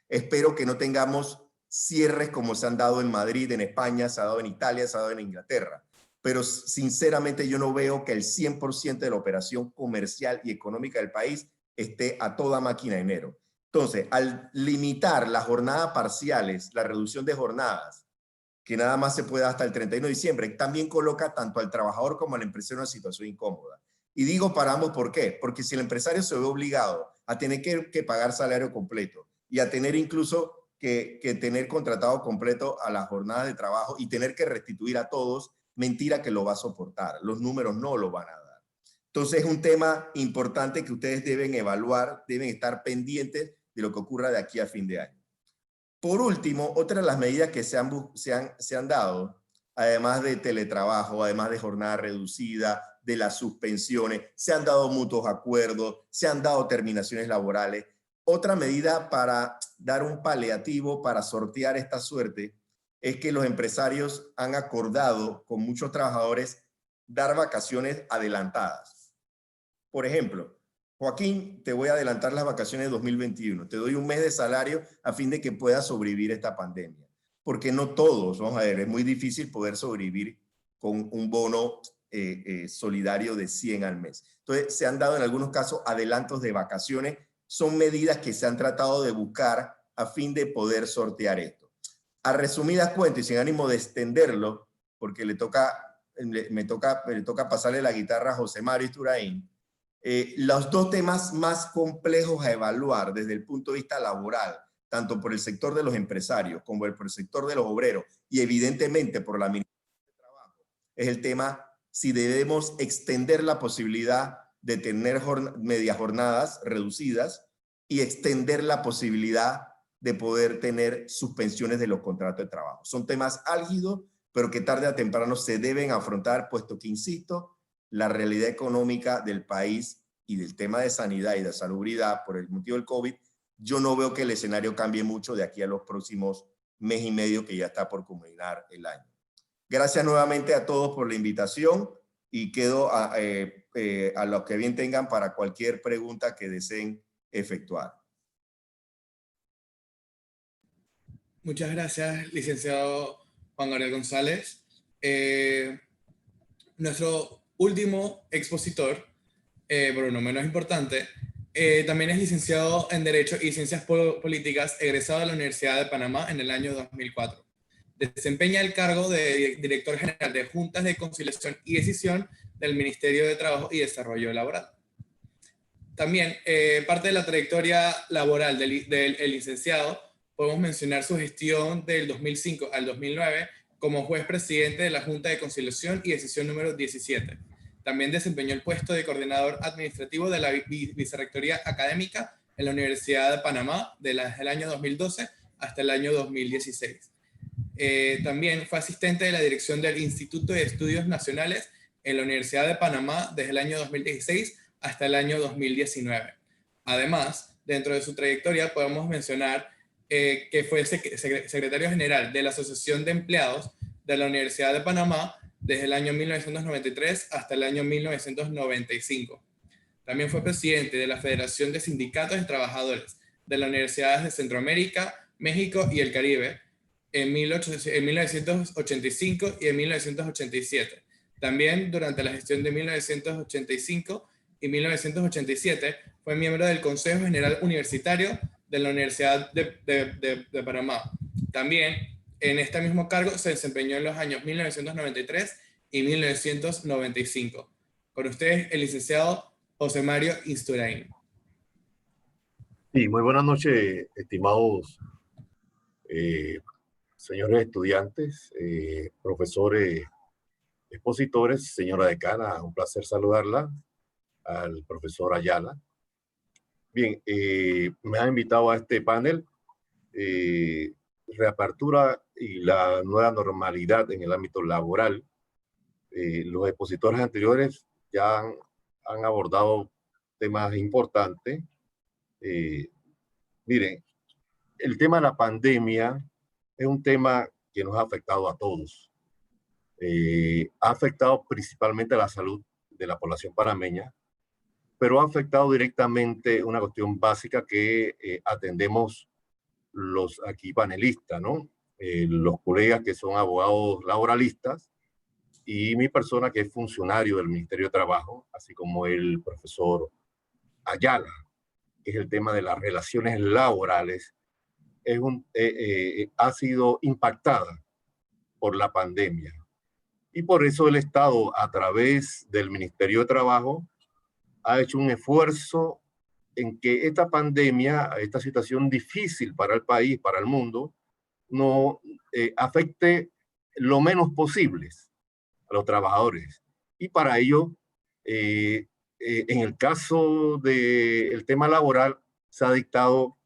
Espero que no tengamos cierres como se han dado en Madrid, en España, se ha dado en Italia, se ha dado en Inglaterra. pero sinceramente yo no veo que el 100% de la operación comercial y económica del país esté a toda máquina en enero. Entonces, al limitar las jornadas parciales, la reducción de jornadas, que nada más se puede hasta el 31 de diciembre, también coloca tanto al trabajador como al empresario en una situación incómoda. Y digo para ambos, ¿por qué? Porque si el empresario se ve obligado a tener que pagar salario completo y a tener incluso que tener contratado completo a las jornadas de trabajo y tener que restituir a todos, mentira que lo va a soportar. Los números no lo van a dar. Entonces es un tema importante que ustedes deben evaluar, deben estar pendientes de lo que ocurra de aquí a fin de año. Por último, otra de las medidas que se han dado, además de teletrabajo, además de jornada reducida, de las suspensiones, se han dado mutuos acuerdos, se han dado terminaciones laborales. Otra medida para dar un paliativo, para sortear esta suerte, es que los empresarios han acordado con muchos trabajadores dar vacaciones adelantadas. Por ejemplo, Joaquín, te voy a adelantar las vacaciones de 2021. Te doy un mes de salario a fin de que puedas sobrevivir esta pandemia. Porque no todos, vamos a ver, es muy difícil poder sobrevivir con un bono solidario de 100 al mes. Entonces, se han dado en algunos casos adelantos de vacaciones. Son medidas que se han tratado de buscar a fin de poder sortear esto. A resumidas cuentas y sin ánimo de extenderlo, porque me toca pasarle la guitarra a José Mario Isturain, los dos temas más complejos a evaluar desde el punto de vista laboral, tanto por el sector de los empresarios como por el sector de los obreros y evidentemente por la Administración de Trabajo, es el tema si debemos extender la posibilidad de tener medias jornadas reducidas y extender la posibilidad de poder tener suspensiones de los contratos de trabajo. Son temas álgidos, pero que tarde o temprano se deben afrontar, puesto que, insisto, la realidad económica del país y del tema de sanidad y de salubridad por el motivo del COVID, yo no veo que el escenario cambie mucho de aquí a los próximos mes y medio que ya está por culminar el año. Gracias nuevamente a todos por la invitación y quedo a los que bien tengan para cualquier pregunta que deseen efectuar. Muchas gracias, licenciado Juan Gabriel González. Nuestro último expositor, pero no menos importante, también es licenciado en Derecho y Ciencias Políticas, egresado de la Universidad de Panamá en el año 2004. Desempeña el cargo de Director General de Juntas de Conciliación y Decisión del Ministerio de Trabajo y Desarrollo Laboral. También, parte de la trayectoria laboral del licenciado, podemos mencionar su gestión del 2005 al 2009 como juez presidente de la Junta de Conciliación y Decisión número 17. También desempeñó el puesto de coordinador administrativo de la Vicerrectoría Académica en la Universidad de Panamá desde el año 2012 hasta el año 2016. También fue asistente de la dirección del Instituto de Estudios Nacionales en la Universidad de Panamá desde el año 2016 hasta el año 2019. Además, dentro de su trayectoria podemos mencionar que fue secretario general de la Asociación de Empleados de la Universidad de Panamá desde el año 1993 hasta el año 1995. También fue presidente de la Federación de Sindicatos de Trabajadores de las Universidades de Centroamérica, México y el Caribe en 1985 y en 1987. También durante la gestión de 1985 y 1987 fue miembro del Consejo General Universitario de la Universidad de Panamá. También en este mismo cargo se desempeñó en los años 1993 y 1995. Con ustedes, el licenciado José Mario Isturain. Sí, muy buenas noches, estimados señores estudiantes, profesores, expositores, señora decana, un placer saludarla, al profesor Ayala. Bien, me han invitado a este panel, reapertura y la nueva normalidad en el ámbito laboral. Los expositores anteriores ya han abordado temas importantes. Miren, el tema de la pandemia es un tema que nos ha afectado a todos. Ha afectado principalmente a la salud de la población panameña, pero ha afectado directamente una cuestión básica que atendemos los aquí panelistas, ¿no? Los colegas que son abogados laboralistas y mi persona, que es funcionario del Ministerio de Trabajo, así como el profesor Ayala, que es el tema de las relaciones laborales, ha sido impactada por la pandemia. Y por eso el Estado, a través del Ministerio de Trabajo, ha hecho un esfuerzo en que esta pandemia, esta situación difícil para el país, para el mundo, no afecte lo menos posible a los trabajadores. Y para ello, en el caso del tema laboral, se ha dictado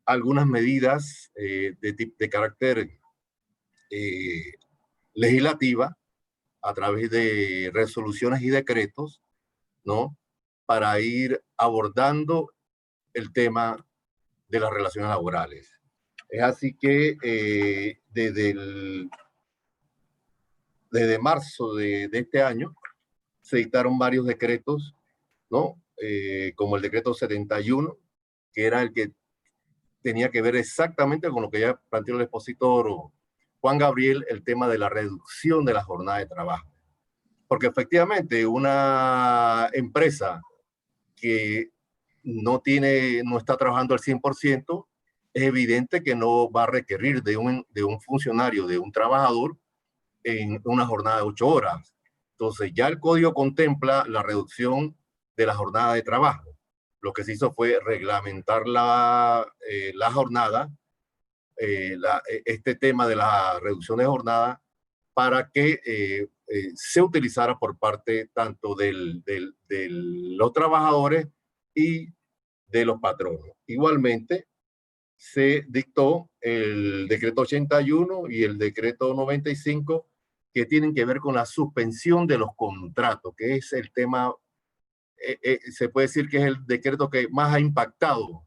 algunas medidas de carácter legislativa a través de resoluciones y decretos, ¿no? Para ir abordando el tema de las relaciones laborales. Es así que desde marzo de este año se dictaron varios decretos, ¿no? Como el decreto 71, que era el que tenía que ver exactamente con lo que ya planteó el expositor Juan Gabriel, el tema de la reducción de la jornada de trabajo. Porque efectivamente una empresa que no está trabajando al 100%, es evidente que no va a requerir de un funcionario, de un trabajador, en una jornada de 8 horas. Entonces ya el código contempla la reducción de la jornada de trabajo. Lo que se hizo fue reglamentar la jornada, este tema de la reducción de jornada, para que se utilizara por parte tanto de los trabajadores y de los patronos. Igualmente, se dictó el decreto 81 y el decreto 95, que tienen que ver con la suspensión de los contratos, que es el tema, se puede decir que es el decreto que más ha impactado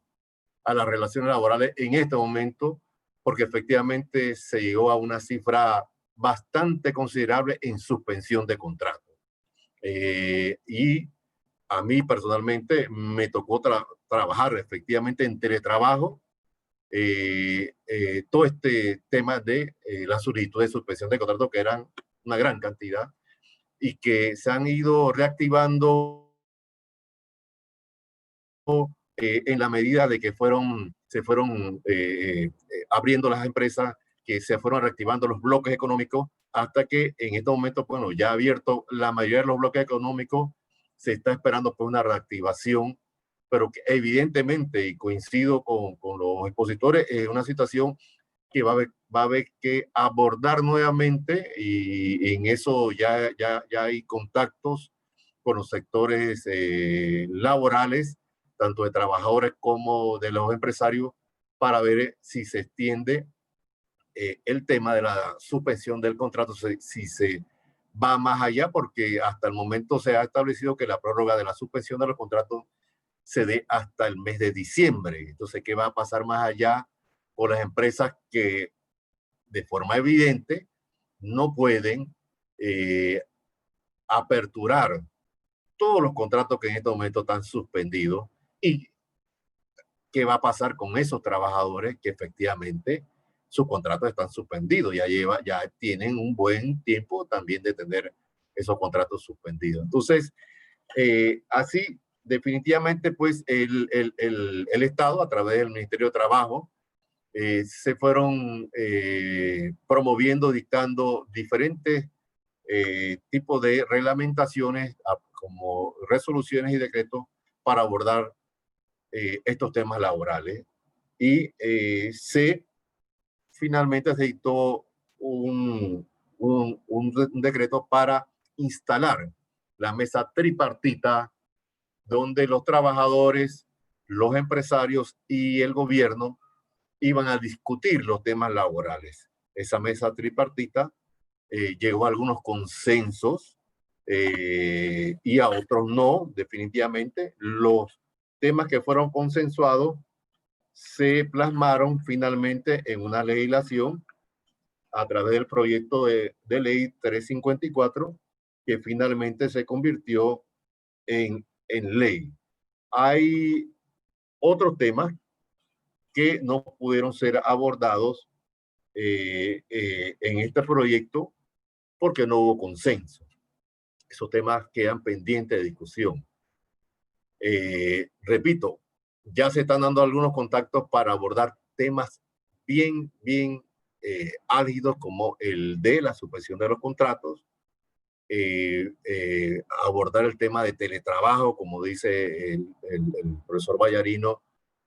a las relaciones laborales en este momento, porque efectivamente se llegó a una cifra bastante considerable en suspensión de contratos. Y a mí personalmente me tocó trabajar efectivamente en teletrabajo, todo este tema de la solicitud de suspensión de contratos, que eran una gran cantidad y que se han ido reactivando en la medida de que se fueron abriendo las empresas, que se fueron reactivando los bloques económicos, hasta que en estos momentos, bueno, ya abierto la mayoría de los bloques económicos, se está esperando pues una reactivación, pero que evidentemente, y coincido con los expositores, es una situación que va a haber que abordar nuevamente, y en eso ya hay contactos con los sectores laborales, tanto de trabajadores como de los empresarios, para ver si se extiende el tema de la suspensión del contrato, si se va más allá, porque hasta el momento se ha establecido que la prórroga de la suspensión de los contratos se dé hasta el mes de diciembre. Entonces, ¿qué va a pasar más allá con las empresas que de forma evidente no pueden aperturar todos los contratos que en este momento están suspendidos? ¿Y qué va a pasar con esos trabajadores que efectivamente sus contratos están suspendidos? Ya tienen un buen tiempo también de tener esos contratos suspendidos. Entonces, así, definitivamente, pues el Estado, a través del Ministerio de Trabajo, se fueron promoviendo, dictando diferentes tipos de reglamentaciones, como resoluciones y decretos, para abordar estos temas laborales. Y finalmente se dictó un decreto para instalar la mesa tripartita, donde los trabajadores, los empresarios y el gobierno iban a discutir los temas laborales. Esa mesa tripartita llegó a algunos consensos y a otros no, definitivamente. Los temas que fueron consensuados se plasmaron finalmente en una legislación a través del proyecto de ley 354, que finalmente se convirtió en ley. Hay otros temas que no pudieron ser abordados en este proyecto, porque no hubo consenso. Esos temas quedan pendientes de discusión. Repito, ya se están dando algunos contactos para abordar temas bien álgidos como el de la suspensión de los contratos, abordar el tema de teletrabajo, como dice el profesor Vallarino,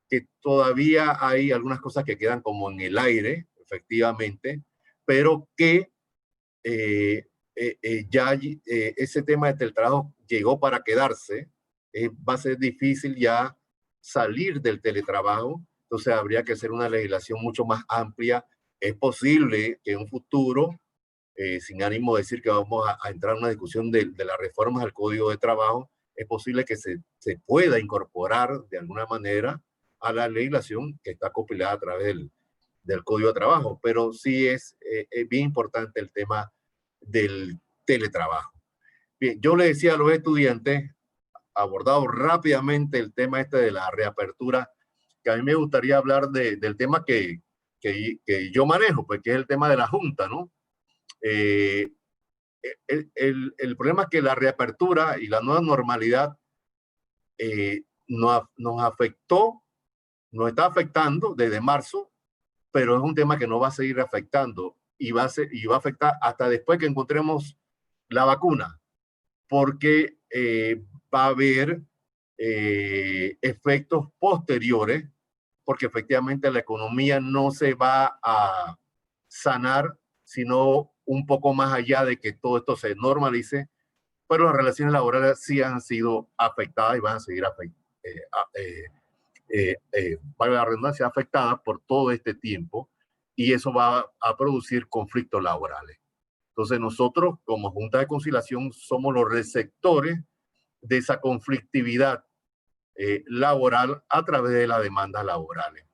que todavía hay algunas cosas que quedan como en el aire, efectivamente, pero que ese tema de teletrabajo llegó para quedarse. Va a ser difícil ya salir del teletrabajo, entonces habría que hacer una legislación mucho más amplia. Es posible que en un futuro, sin ánimo de decir que vamos a entrar en una discusión de las reformas al Código de Trabajo, es posible que se pueda incorporar de alguna manera a la legislación que está compilada a través del Código de Trabajo, pero sí es bien importante el tema del teletrabajo. Bien, yo le decía a los estudiantes, abordado rápidamente el tema este de la reapertura, que a mí me gustaría hablar del tema que yo manejo, pues que es el tema de la Junta, ¿no? El problema es que la reapertura y la nueva normalidad nos afectó, nos está afectando desde marzo, pero es un tema que nos va a seguir afectando y va a afectar hasta después que encontremos la vacuna, porque va a haber efectos posteriores, porque efectivamente la economía no se va a sanar, sino un poco más allá de que todo esto se normalice, pero las relaciones laborales sí han sido afectadas y van a seguir valga la redundancia, afectadas por todo este tiempo, y eso va a producir conflictos laborales. Entonces nosotros como Junta de Conciliación somos los receptores de esa conflictividad laboral a través de las demandas laborales.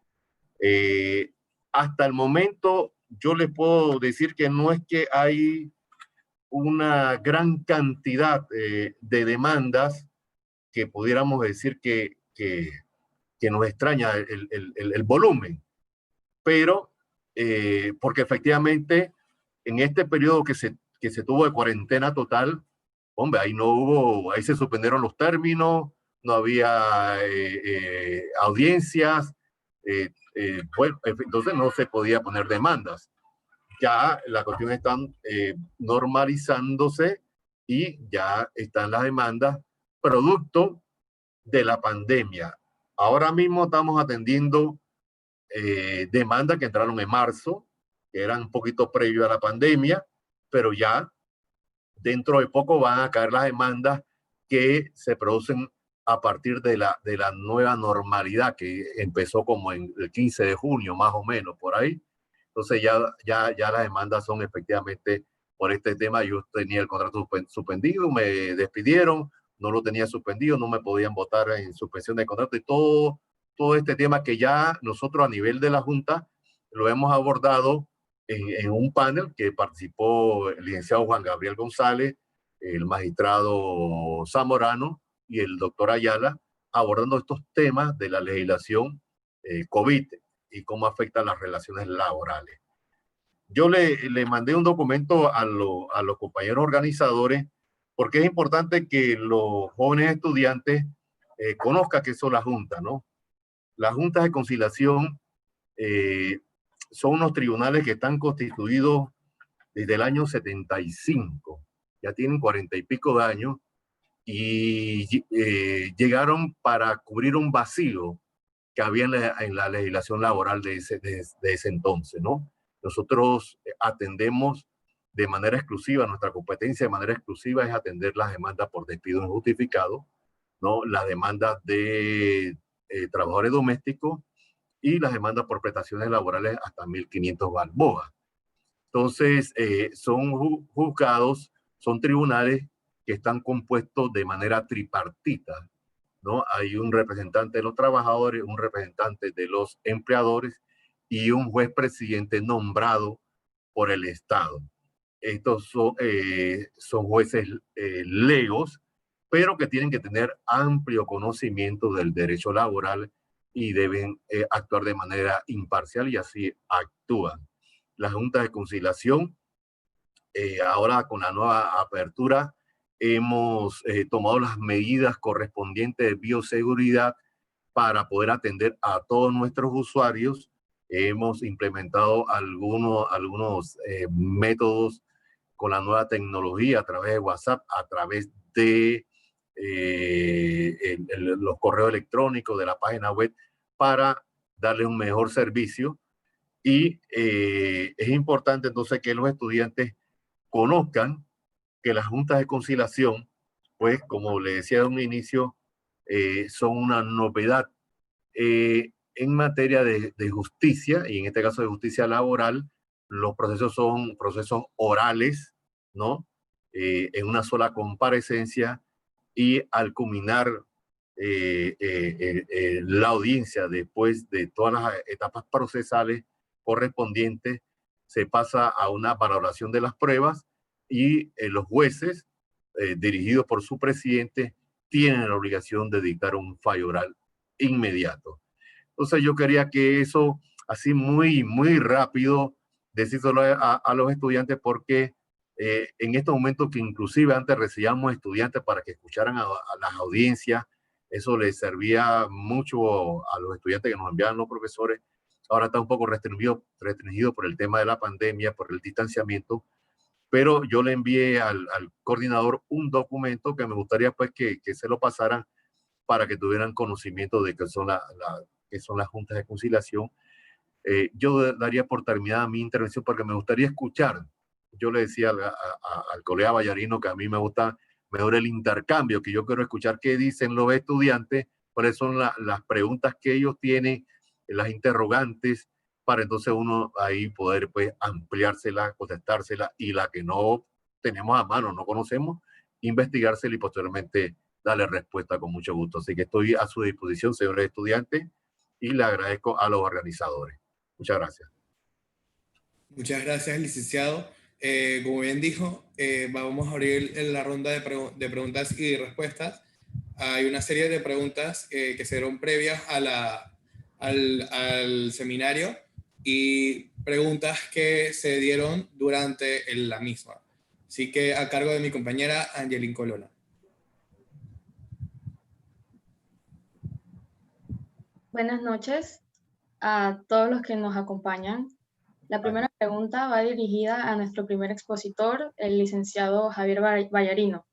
Hasta el momento yo les puedo decir que no es que hay una gran cantidad de demandas que pudiéramos decir que nos extraña el volumen, pero porque efectivamente en este periodo que se tuvo de cuarentena total, hombre, ahí se suspendieron los términos, no había audiencias, bueno, entonces no se podía poner demandas. Ya la cuestión está normalizándose y ya están las demandas producto de la pandemia. Ahora mismo estamos atendiendo demandas que entraron en marzo, que eran un poquito previo a la pandemia, pero ya dentro de poco van a caer las demandas que se producen a partir de la nueva normalidad que empezó como en el 15 de junio, más o menos, por ahí. Entonces ya las demandas son efectivamente por este tema. Yo tenía el contrato suspendido, me despidieron, no lo tenía suspendido, no me podían votar en suspensión de contrato y todo este tema que ya nosotros a nivel de la Junta lo hemos abordado en un panel que participó el licenciado Juan Gabriel González, el magistrado Zamorano y el doctor Ayala, abordando estos temas de la legislación COVID y cómo afecta las relaciones laborales. Yo le mandé un documento a los compañeros organizadores porque es importante que los jóvenes estudiantes conozcan qué son las juntas, ¿no? Las juntas de conciliación son unos tribunales que están constituidos desde el año 75, ya tienen 40 y pico de años, y llegaron para cubrir un vacío que había en la legislación laboral de ese entonces, ¿no? Nosotros atendemos de manera exclusiva, nuestra competencia de manera exclusiva es atender las demandas por despido injustificado, ¿no? Las demandas de trabajadores domésticos y las demandas por prestaciones laborales hasta 1.500 balboas. Entonces, son juzgados, son tribunales que están compuestos de manera tripartita, ¿no? Hay un representante de los trabajadores, un representante de los empleadores y un juez presidente nombrado por el Estado. Estos son jueces legos, pero que tienen que tener amplio conocimiento del derecho laboral y deben actuar de manera imparcial, y así actúan. Las juntas de conciliación ahora con la nueva apertura hemos tomado las medidas correspondientes de bioseguridad para poder atender a todos nuestros usuarios. Hemos implementado algunos métodos con la nueva tecnología a través de WhatsApp, a través de los correos electrónicos de la página web para darle un mejor servicio. Y es importante entonces que los estudiantes conozcan que las juntas de conciliación, pues como le decía de un inicio, son una novedad en materia de justicia, y en este caso de justicia laboral. Los procesos son procesos orales, ¿no? En una sola comparecencia, y al culminar la audiencia, después de todas las etapas procesales correspondientes, se pasa a una valoración de las pruebas, y los jueces, dirigidos por su presidente, tienen la obligación de dictar un fallo oral inmediato. Entonces yo quería que eso, así muy rápido, decírselo a los estudiantes, porque en estos momentos que inclusive antes recibíamos estudiantes para que escucharan a las audiencias, eso les servía mucho a los estudiantes que nos enviaban los profesores. Ahora está un poco restringido por el tema de la pandemia, por el distanciamiento, pero yo le envié al coordinador un documento que me gustaría pues que se lo pasaran para que tuvieran conocimiento de qué son las juntas de conciliación. Yo daría por terminada mi intervención porque me gustaría escuchar. Yo le decía al colega Vallarino que a mí me gusta mejor el intercambio, que yo quiero escuchar qué dicen los estudiantes, cuáles son las preguntas que ellos tienen, las interrogantes, para entonces uno ahí poder pues ampliársela, contestársela, y la que no tenemos a mano, no conocemos, investigársela y posteriormente darle respuesta con mucho gusto. Así que estoy a su disposición, señores estudiantes, y le agradezco a los organizadores. Muchas gracias. Muchas gracias, licenciado. Como bien dijo, vamos a abrir la ronda de preguntas y respuestas. Hay una serie de preguntas que serán previas al seminario, y preguntas que se dieron durante la misma. Así que a cargo de mi compañera Angelín Colonna. Buenas noches a todos los que nos acompañan. La primera pregunta va dirigida a nuestro primer expositor, el licenciado Javier Vallarino.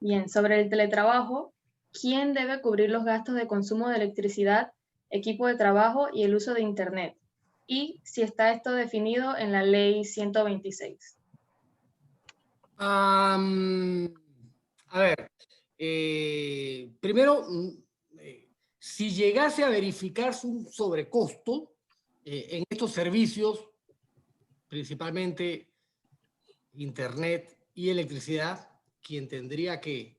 Bien, sobre el teletrabajo, ¿quién debe cubrir los gastos de consumo de electricidad, equipo de trabajo y el uso de Internet? Y si está esto definido en la ley 126. A ver, primero, si llegase a verificarse un sobrecosto en estos servicios, principalmente Internet y electricidad, quien tendría que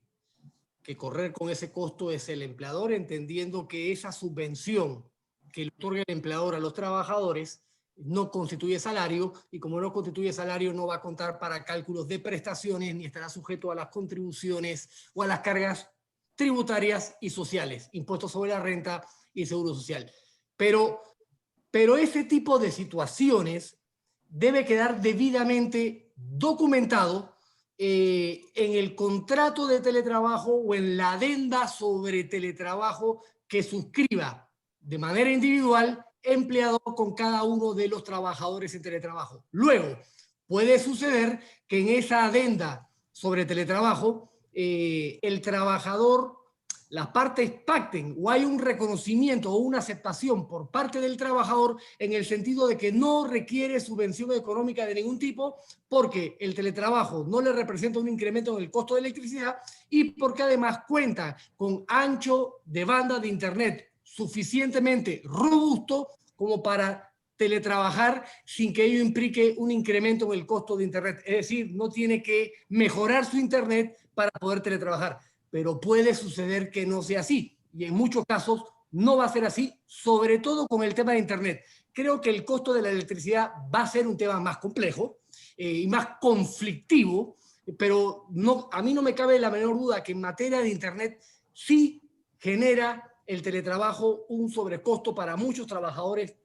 correr con ese costo es el empleador, entendiendo que esa subvención que le otorga el empleador a los trabajadores no constituye salario, y como no constituye salario no va a contar para cálculos de prestaciones ni estará sujeto a las contribuciones o a las cargas tributarias y sociales, impuestos sobre la renta y seguro social. Pero ese tipo de situaciones debe quedar debidamente documentado en el contrato de teletrabajo o en la adenda sobre teletrabajo que suscriba de manera individual empleador con cada uno de los trabajadores en teletrabajo. Luego, puede suceder que en esa adenda sobre teletrabajo el trabajador, las partes pacten o hay un reconocimiento o una aceptación por parte del trabajador en el sentido de que no requiere subvención económica de ningún tipo, porque el teletrabajo no le representa un incremento en el costo de electricidad y porque además cuenta con ancho de banda de Internet suficientemente robusto como para teletrabajar sin que ello implique un incremento en el costo de Internet. Es decir, no tiene que mejorar su Internet para poder teletrabajar. Pero puede suceder que no sea así, y en muchos casos no va a ser así, sobre todo con el tema de Internet. Creo que el costo de la electricidad va a ser un tema más complejo y más conflictivo, pero a mí no me cabe la menor duda que en materia de Internet sí genera el teletrabajo un sobrecosto para muchos trabajadores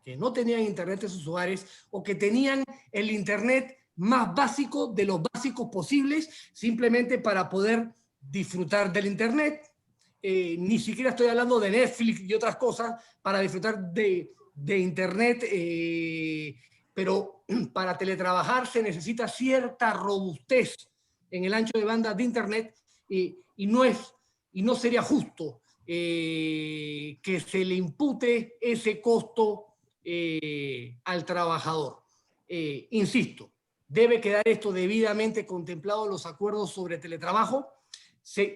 que no tenían Internet en sus hogares o que tenían el Internet más básico de los básicos posibles, simplemente para poder disfrutar del Internet. Ni siquiera estoy hablando de Netflix y otras cosas, para disfrutar de Internet, pero para teletrabajar se necesita cierta robustez en el ancho de banda de Internet, y no sería justo que se le impute ese costo al trabajador. Insisto, debe quedar esto debidamente contemplado en los acuerdos sobre teletrabajo.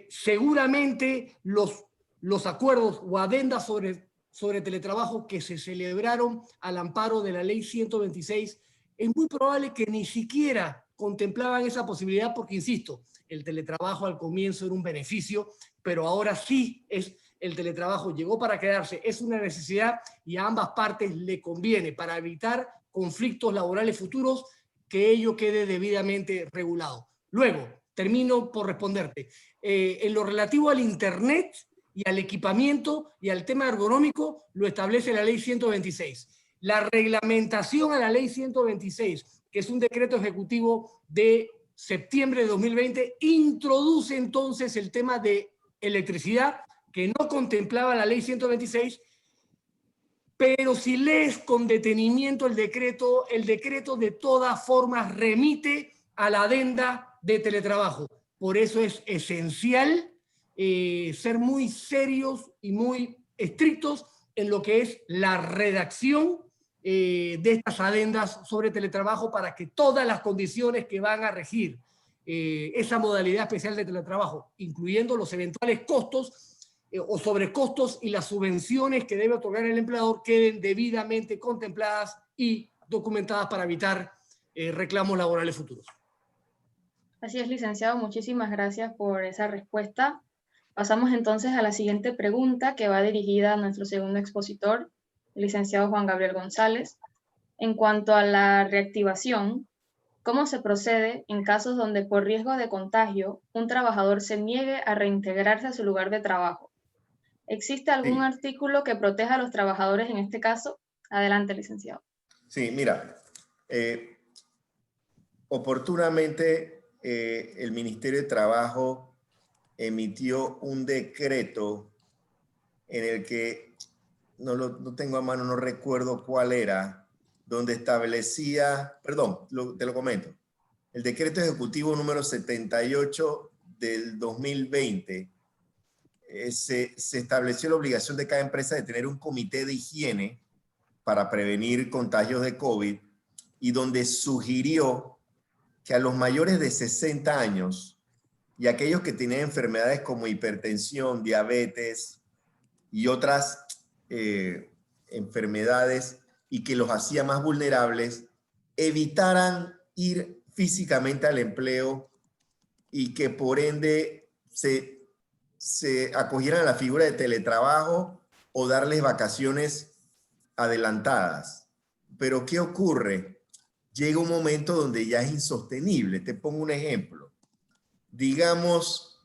Seguramente los acuerdos o adendas sobre teletrabajo que se celebraron al amparo de la ley 126, es muy probable que ni siquiera contemplaban esa posibilidad, porque, insisto, el teletrabajo al comienzo era un beneficio, pero ahora sí el teletrabajo llegó para quedarse, es una necesidad, y a ambas partes le conviene, para evitar conflictos laborales futuros, que ello quede debidamente regulado. Luego, termino por responderte. En lo relativo al Internet y al equipamiento y al tema ergonómico, lo establece la ley 126. La reglamentación a la ley 126, que es un decreto ejecutivo de septiembre de 2020, introduce entonces el tema de electricidad, que no contemplaba la ley 126, pero si lees con detenimiento el decreto de todas formas remite a la adenda de teletrabajo. Por eso es esencial ser muy serios y muy estrictos en lo que es la redacción de estas adendas sobre teletrabajo, para que todas las condiciones que van a regir esa modalidad especial de teletrabajo, incluyendo los eventuales costos o sobrecostos y las subvenciones que debe otorgar el empleador, queden debidamente contempladas y documentadas para evitar reclamos laborales futuros. Así es, licenciado. Muchísimas gracias por esa respuesta. Pasamos entonces a la siguiente pregunta, que va dirigida a nuestro segundo expositor, el licenciado Juan Gabriel González. En cuanto a la reactivación, ¿cómo se procede en casos donde por riesgo de contagio un trabajador se niegue a reintegrarse a su lugar de trabajo? ¿Existe algún artículo que proteja a los trabajadores en este caso? Adelante, licenciado. Sí, mira, oportunamente el Ministerio de Trabajo emitió un decreto en el que, no tengo a mano, no recuerdo cuál era, donde establecía, perdón, te lo comento, el decreto ejecutivo número 78 del 2020, se estableció la obligación de cada empresa de tener un comité de higiene para prevenir contagios de COVID, y donde sugirió que a los mayores de 60 años y aquellos que tienen enfermedades como hipertensión, diabetes y otras enfermedades, y que los hacía más vulnerables, evitaran ir físicamente al empleo, y que por ende se acogieran a la figura de teletrabajo o darles vacaciones adelantadas. Pero ¿qué ocurre? Llega un momento donde ya es insostenible. Te pongo un ejemplo. Digamos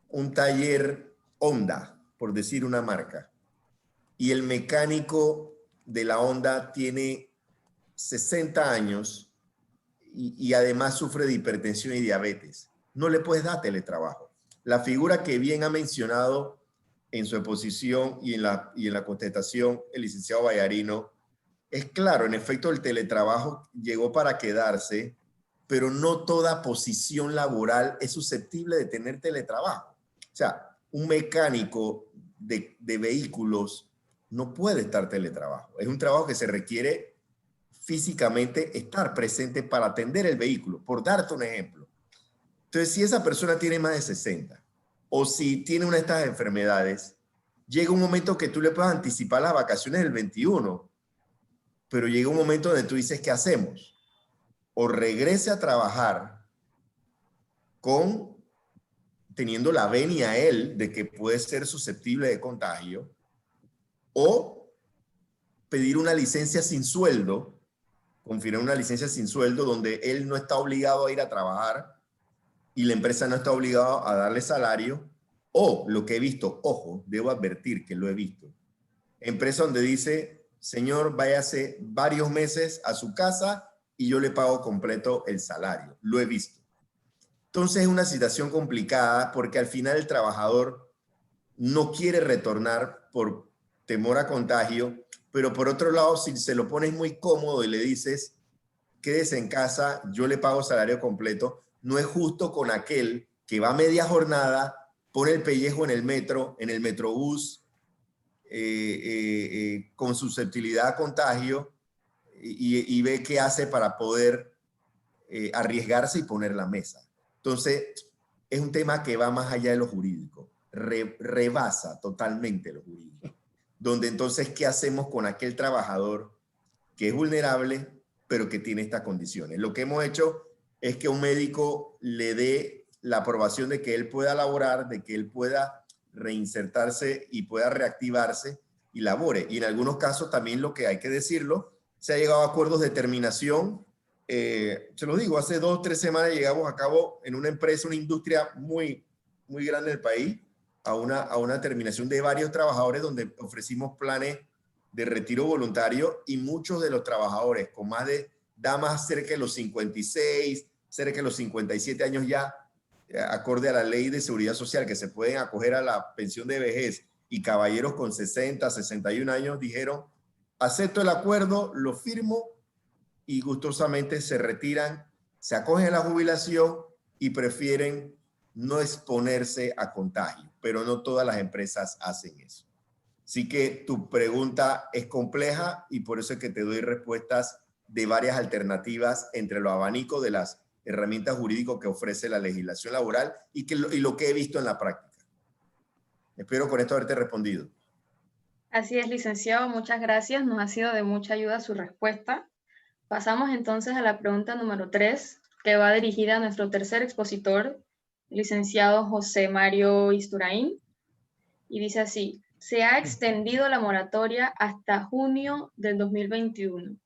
un taller Honda, por decir una marca, y el mecánico de la Honda tiene 60 años y además sufre de hipertensión y diabetes. No le puedes dar teletrabajo. La figura que bien ha mencionado en su exposición y en la contestación el licenciado Vallarino, es claro, en efecto el teletrabajo llegó para quedarse, pero no toda posición laboral es susceptible de tener teletrabajo. O sea, un mecánico de vehículos no puede estar teletrabajo. Es un trabajo que se requiere físicamente estar presente para atender el vehículo, por darte un ejemplo. Entonces, si esa persona tiene más de 60 o si tiene una de estas enfermedades, llega un momento que tú le puedes anticipar las vacaciones del 21, pero llega un momento donde tú dices, ¿qué hacemos? O regrese a trabajar teniendo la venia él de que puede ser susceptible de contagio, o pedir una licencia sin sueldo, confirmar una licencia sin sueldo donde él no está obligado a ir a trabajar y la empresa no está obligada a darle salario, o lo que he visto, ojo, debo advertir que lo he visto, empresa donde dice, señor, váyase varios meses a su casa y yo le pago completo el salario. Lo he visto. Entonces es una situación complicada porque al final el trabajador no quiere retornar por temor a contagio, pero por otro lado, si se lo pones muy cómodo y le dices, quédese en casa, yo le pago salario completo, no es justo con aquel que va a media jornada, pone el pellejo en el metrobús, con susceptibilidad a contagio y ve qué hace para poder arriesgarse y poner la mesa. Entonces, es un tema que va más allá de lo jurídico, rebasa totalmente lo jurídico. Donde entonces, ¿qué hacemos con aquel trabajador que es vulnerable, pero que tiene estas condiciones? Lo que hemos hecho es que un médico le dé la aprobación de que él pueda laborar, de que él pueda reinsertarse y pueda reactivarse y labore. Y en algunos casos también, lo que hay que decirlo, se ha llegado a acuerdos de terminación. Se lo digo, hace 2 o 3 semanas llegamos a cabo en una empresa, una industria muy, muy grande del país, a una terminación de varios trabajadores donde ofrecimos planes de retiro voluntario y muchos de los trabajadores con más de damas cerca de los 56, cerca de los 57 años ya, acorde a la ley de seguridad social, que se pueden acoger a la pensión de vejez, y caballeros con 60, 61 años dijeron, acepto el acuerdo, lo firmo, y gustosamente se retiran, se acogen a la jubilación y prefieren no exponerse a contagio, pero no todas las empresas hacen eso. Así que tu pregunta es compleja y por eso es que te doy respuestas de varias alternativas entre los abanicos de las herramientas jurídicas que ofrece la legislación laboral y lo que he visto en la práctica. Espero con esto haberte respondido. Así es, licenciado, muchas gracias. Nos ha sido de mucha ayuda su respuesta. Pasamos entonces a la pregunta número 3, que va dirigida a nuestro tercer expositor, el licenciado José Mario Isturain, y dice así: se ha extendido la moratoria hasta junio del 2021.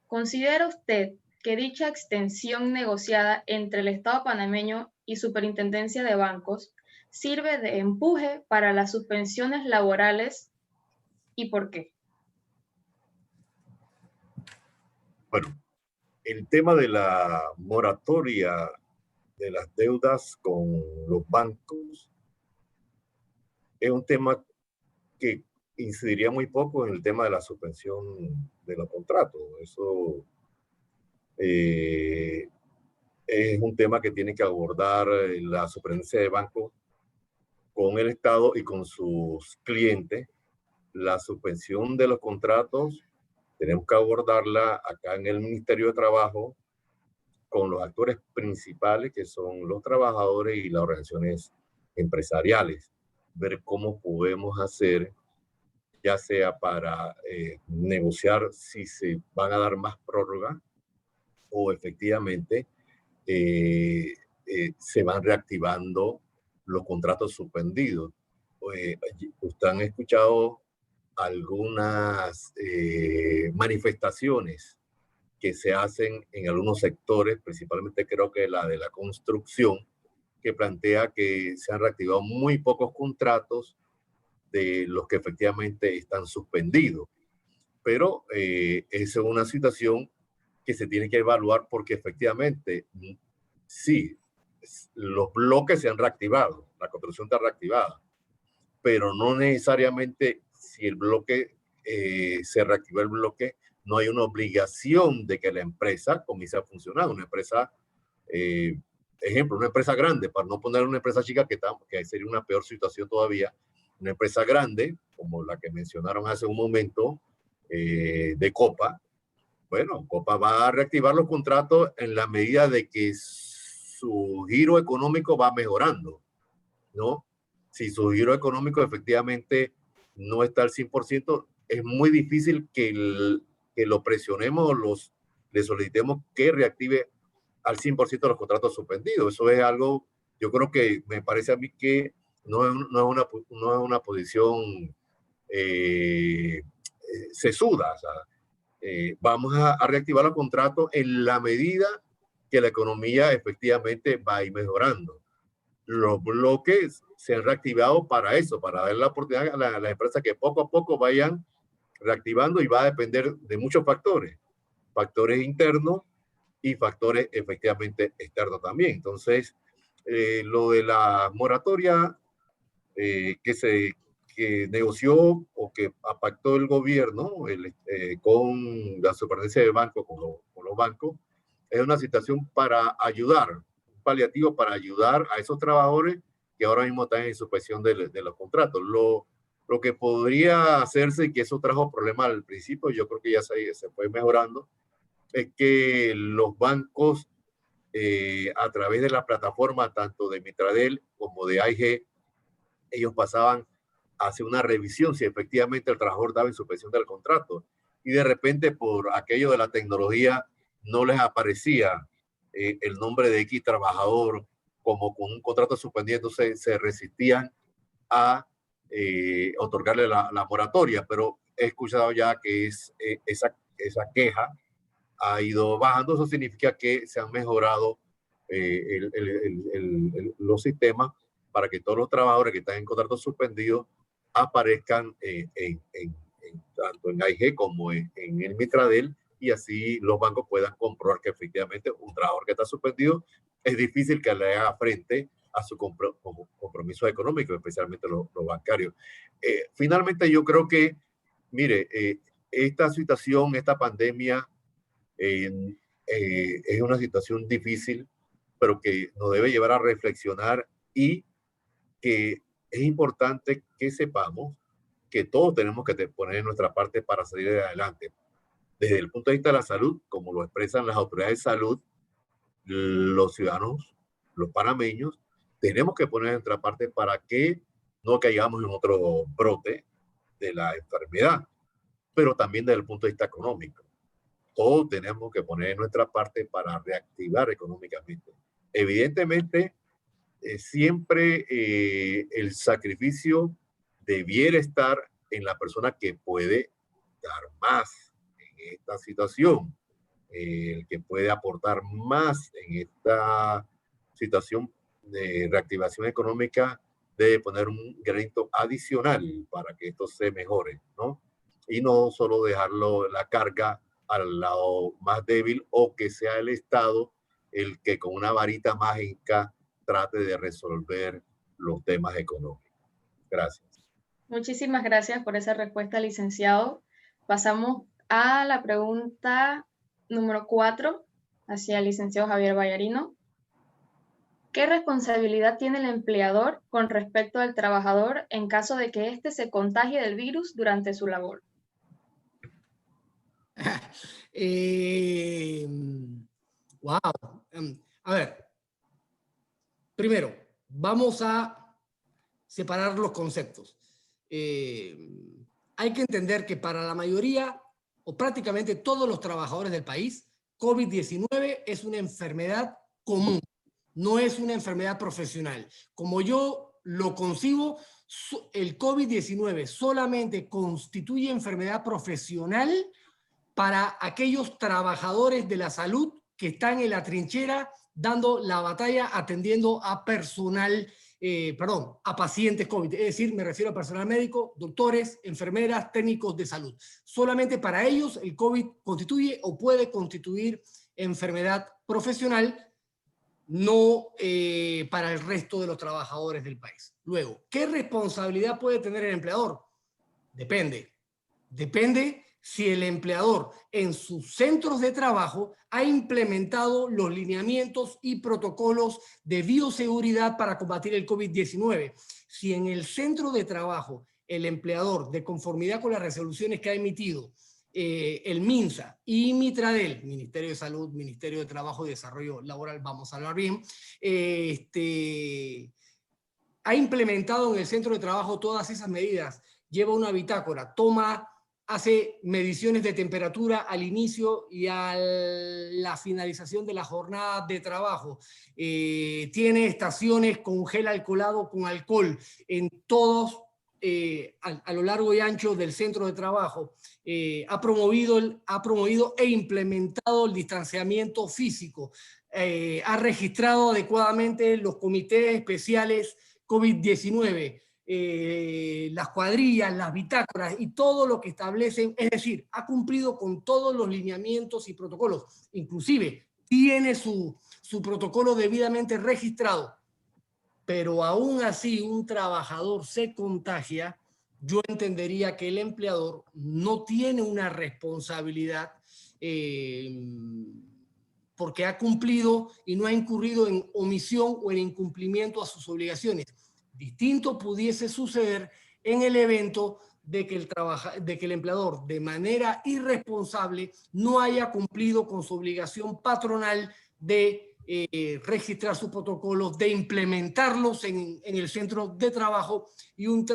¿Considera usted que dicha extensión negociada entre el Estado panameño y Superintendencia de Bancos sirve de empuje para las suspensiones laborales y por qué? Bueno, el tema de la moratoria de las deudas con los bancos es un tema que incidiría muy poco en el tema de la suspensión de los contratos. Eso es un tema que tiene que abordar la superintendencia de bancos con el Estado y con sus clientes. La suspensión de los contratos tenemos que abordarla acá en el Ministerio de Trabajo con los actores principales, que son los trabajadores y las organizaciones empresariales. Ver cómo podemos hacer, ya sea para negociar si se van a dar más prórroga o efectivamente se van reactivando los contratos suspendidos. Ustedes han escuchado algunas manifestaciones que se hacen en algunos sectores, principalmente creo que la de la construcción, que plantea que se han reactivado muy pocos contratos de los que efectivamente están suspendidos. Pero es una situación que se tiene que evaluar porque efectivamente, sí, los bloques se han reactivado, la construcción está reactivada, pero no necesariamente si el bloque se reactivó el bloque, no hay una obligación de que la empresa comience a funcionar. Una empresa, ejemplo, una empresa grande, para no poner una empresa chica que sería una peor situación todavía, una empresa grande, como la que mencionaron hace un momento, de Copa. Bueno, Copa va a reactivar los contratos en la medida de que su giro económico va mejorando, ¿no? Si su giro económico efectivamente no está al 100%, es muy difícil que lo presionemos o le solicitemos que reactive al 100% los contratos suspendidos. Eso es algo, yo creo que me parece a mí que no es una posición sesuda. O sea, vamos a reactivar los contratos en la medida que la economía efectivamente va a ir mejorando. Los bloques se han reactivado para eso, para dar la oportunidad a las empresas que poco a poco vayan reactivando, y va a depender de muchos factores internos, y factores efectivamente externos también. Entonces, lo de la moratoria que negoció o que pactó el gobierno con la superintendencia de bancos, con los bancos, es una situación para ayudar, un paliativo para ayudar a esos trabajadores que ahora mismo están en suspensión de los contratos. Lo que podría hacerse, y que eso trajo problemas al principio, yo creo que ya se fue mejorando, es que los bancos, a través de la plataforma tanto de Mitradel como de AIG, ellos pasaban a hacer una revisión si efectivamente el trabajador estaba en suspensión del contrato. Y de repente, por aquello de la tecnología, no les aparecía el nombre de X trabajador como con un contrato suspendido, se resistían a otorgarle la moratoria. Pero he escuchado ya que esa queja ha ido bajando. Eso significa que se han mejorado los sistemas para que todos los trabajadores que están en contratos suspendidos aparezcan tanto en AIG como en el Mitradel, y así los bancos puedan comprobar que efectivamente un trabajador que está suspendido es difícil que le haga frente a su compromiso económico, especialmente los bancarios. Finalmente, yo creo que, mire, esta situación, esta pandemia, es una situación difícil, pero que nos debe llevar a reflexionar, y que es importante que sepamos que todos tenemos que poner nuestra parte para salir adelante. Desde el punto de vista de la salud, como lo expresan las autoridades de salud, los ciudadanos, los panameños, tenemos que poner nuestra parte para que no caigamos en otro brote de la enfermedad, pero también desde el punto de vista económico. Todos tenemos que poner nuestra parte para reactivar económicamente. Evidentemente, siempre el sacrificio debiera estar en la persona que puede dar más en esta situación, el que puede aportar más en esta situación de reactivación económica debe poner un granito adicional para que esto se mejore, ¿no? Y no solo dejarlo la carga al lado más débil, o que sea el Estado el que con una varita mágica trate de resolver los temas económicos. Gracias. Muchísimas gracias por esa respuesta, licenciado. Pasamos a la pregunta número 4 hacia el licenciado Javier Vallarino. ¿Qué responsabilidad tiene el empleador con respecto al trabajador en caso de que éste se contagie del virus durante su labor? Wow. A ver, primero, vamos a separar los conceptos. Hay que entender que para la mayoría o prácticamente todos los trabajadores del país, COVID-19 es una enfermedad común, no es una enfermedad profesional. Como yo lo concibo, el COVID-19 solamente constituye enfermedad profesional para aquellos trabajadores de la salud que están en la trinchera dando la batalla, atendiendo a a pacientes COVID. Es decir, me refiero a personal médico, doctores, enfermeras, técnicos de salud. Solamente para ellos el COVID constituye o puede constituir enfermedad profesional, no para el resto de los trabajadores del país. Luego, ¿qué responsabilidad puede tener el empleador? Depende. Depende si el empleador en sus centros de trabajo ha implementado los lineamientos y protocolos de bioseguridad para combatir el COVID-19. Si en el centro de trabajo el empleador, de conformidad con las resoluciones que ha emitido el MINSA y Mitradel, Ministerio de Salud, Ministerio de Trabajo y Desarrollo Laboral, vamos a hablar bien, ha implementado en el centro de trabajo todas esas medidas, lleva una bitácora, hace mediciones de temperatura al inicio y a la finalización de la jornada de trabajo. Tiene estaciones con gel alcoholado con alcohol en todos, a lo largo y ancho del centro de trabajo. Ha promovido e implementado el distanciamiento físico. Ha registrado adecuadamente los comités especiales COVID-19. Las cuadrillas, las bitácoras y todo lo que establecen, es decir, ha cumplido con todos los lineamientos y protocolos. Inclusive, tiene su protocolo debidamente registrado, pero aún así un trabajador se contagia, yo entendería que el empleador no tiene una responsabilidad porque ha cumplido y no ha incurrido en omisión o en incumplimiento a sus obligaciones. Distinto pudiese suceder en el evento de que el empleador de manera irresponsable no haya cumplido con su obligación patronal de registrar sus protocolos, de implementarlos en el centro de trabajo y un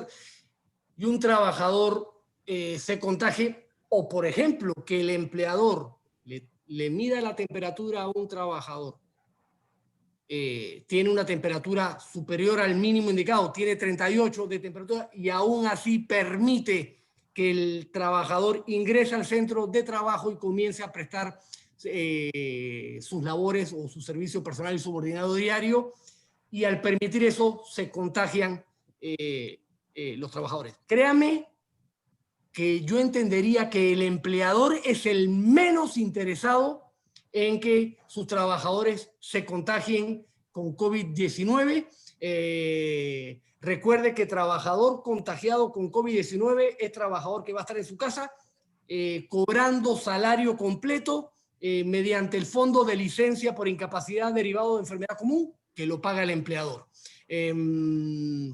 trabajador se contagie, o por ejemplo, que el empleador le mida la temperatura a un trabajador, tiene una temperatura superior al mínimo indicado, tiene 38 de temperatura y aún así permite que el trabajador ingrese al centro de trabajo y comience a prestar sus labores o su servicio personal y subordinado diario, y al permitir eso se contagian los trabajadores. Créame que yo entendería que el empleador es el menos interesado en que sus trabajadores se contagien con COVID-19. Recuerde que trabajador contagiado con COVID-19 es trabajador que va a estar en su casa cobrando salario completo mediante el fondo de licencia por incapacidad derivado de enfermedad común que lo paga el empleador.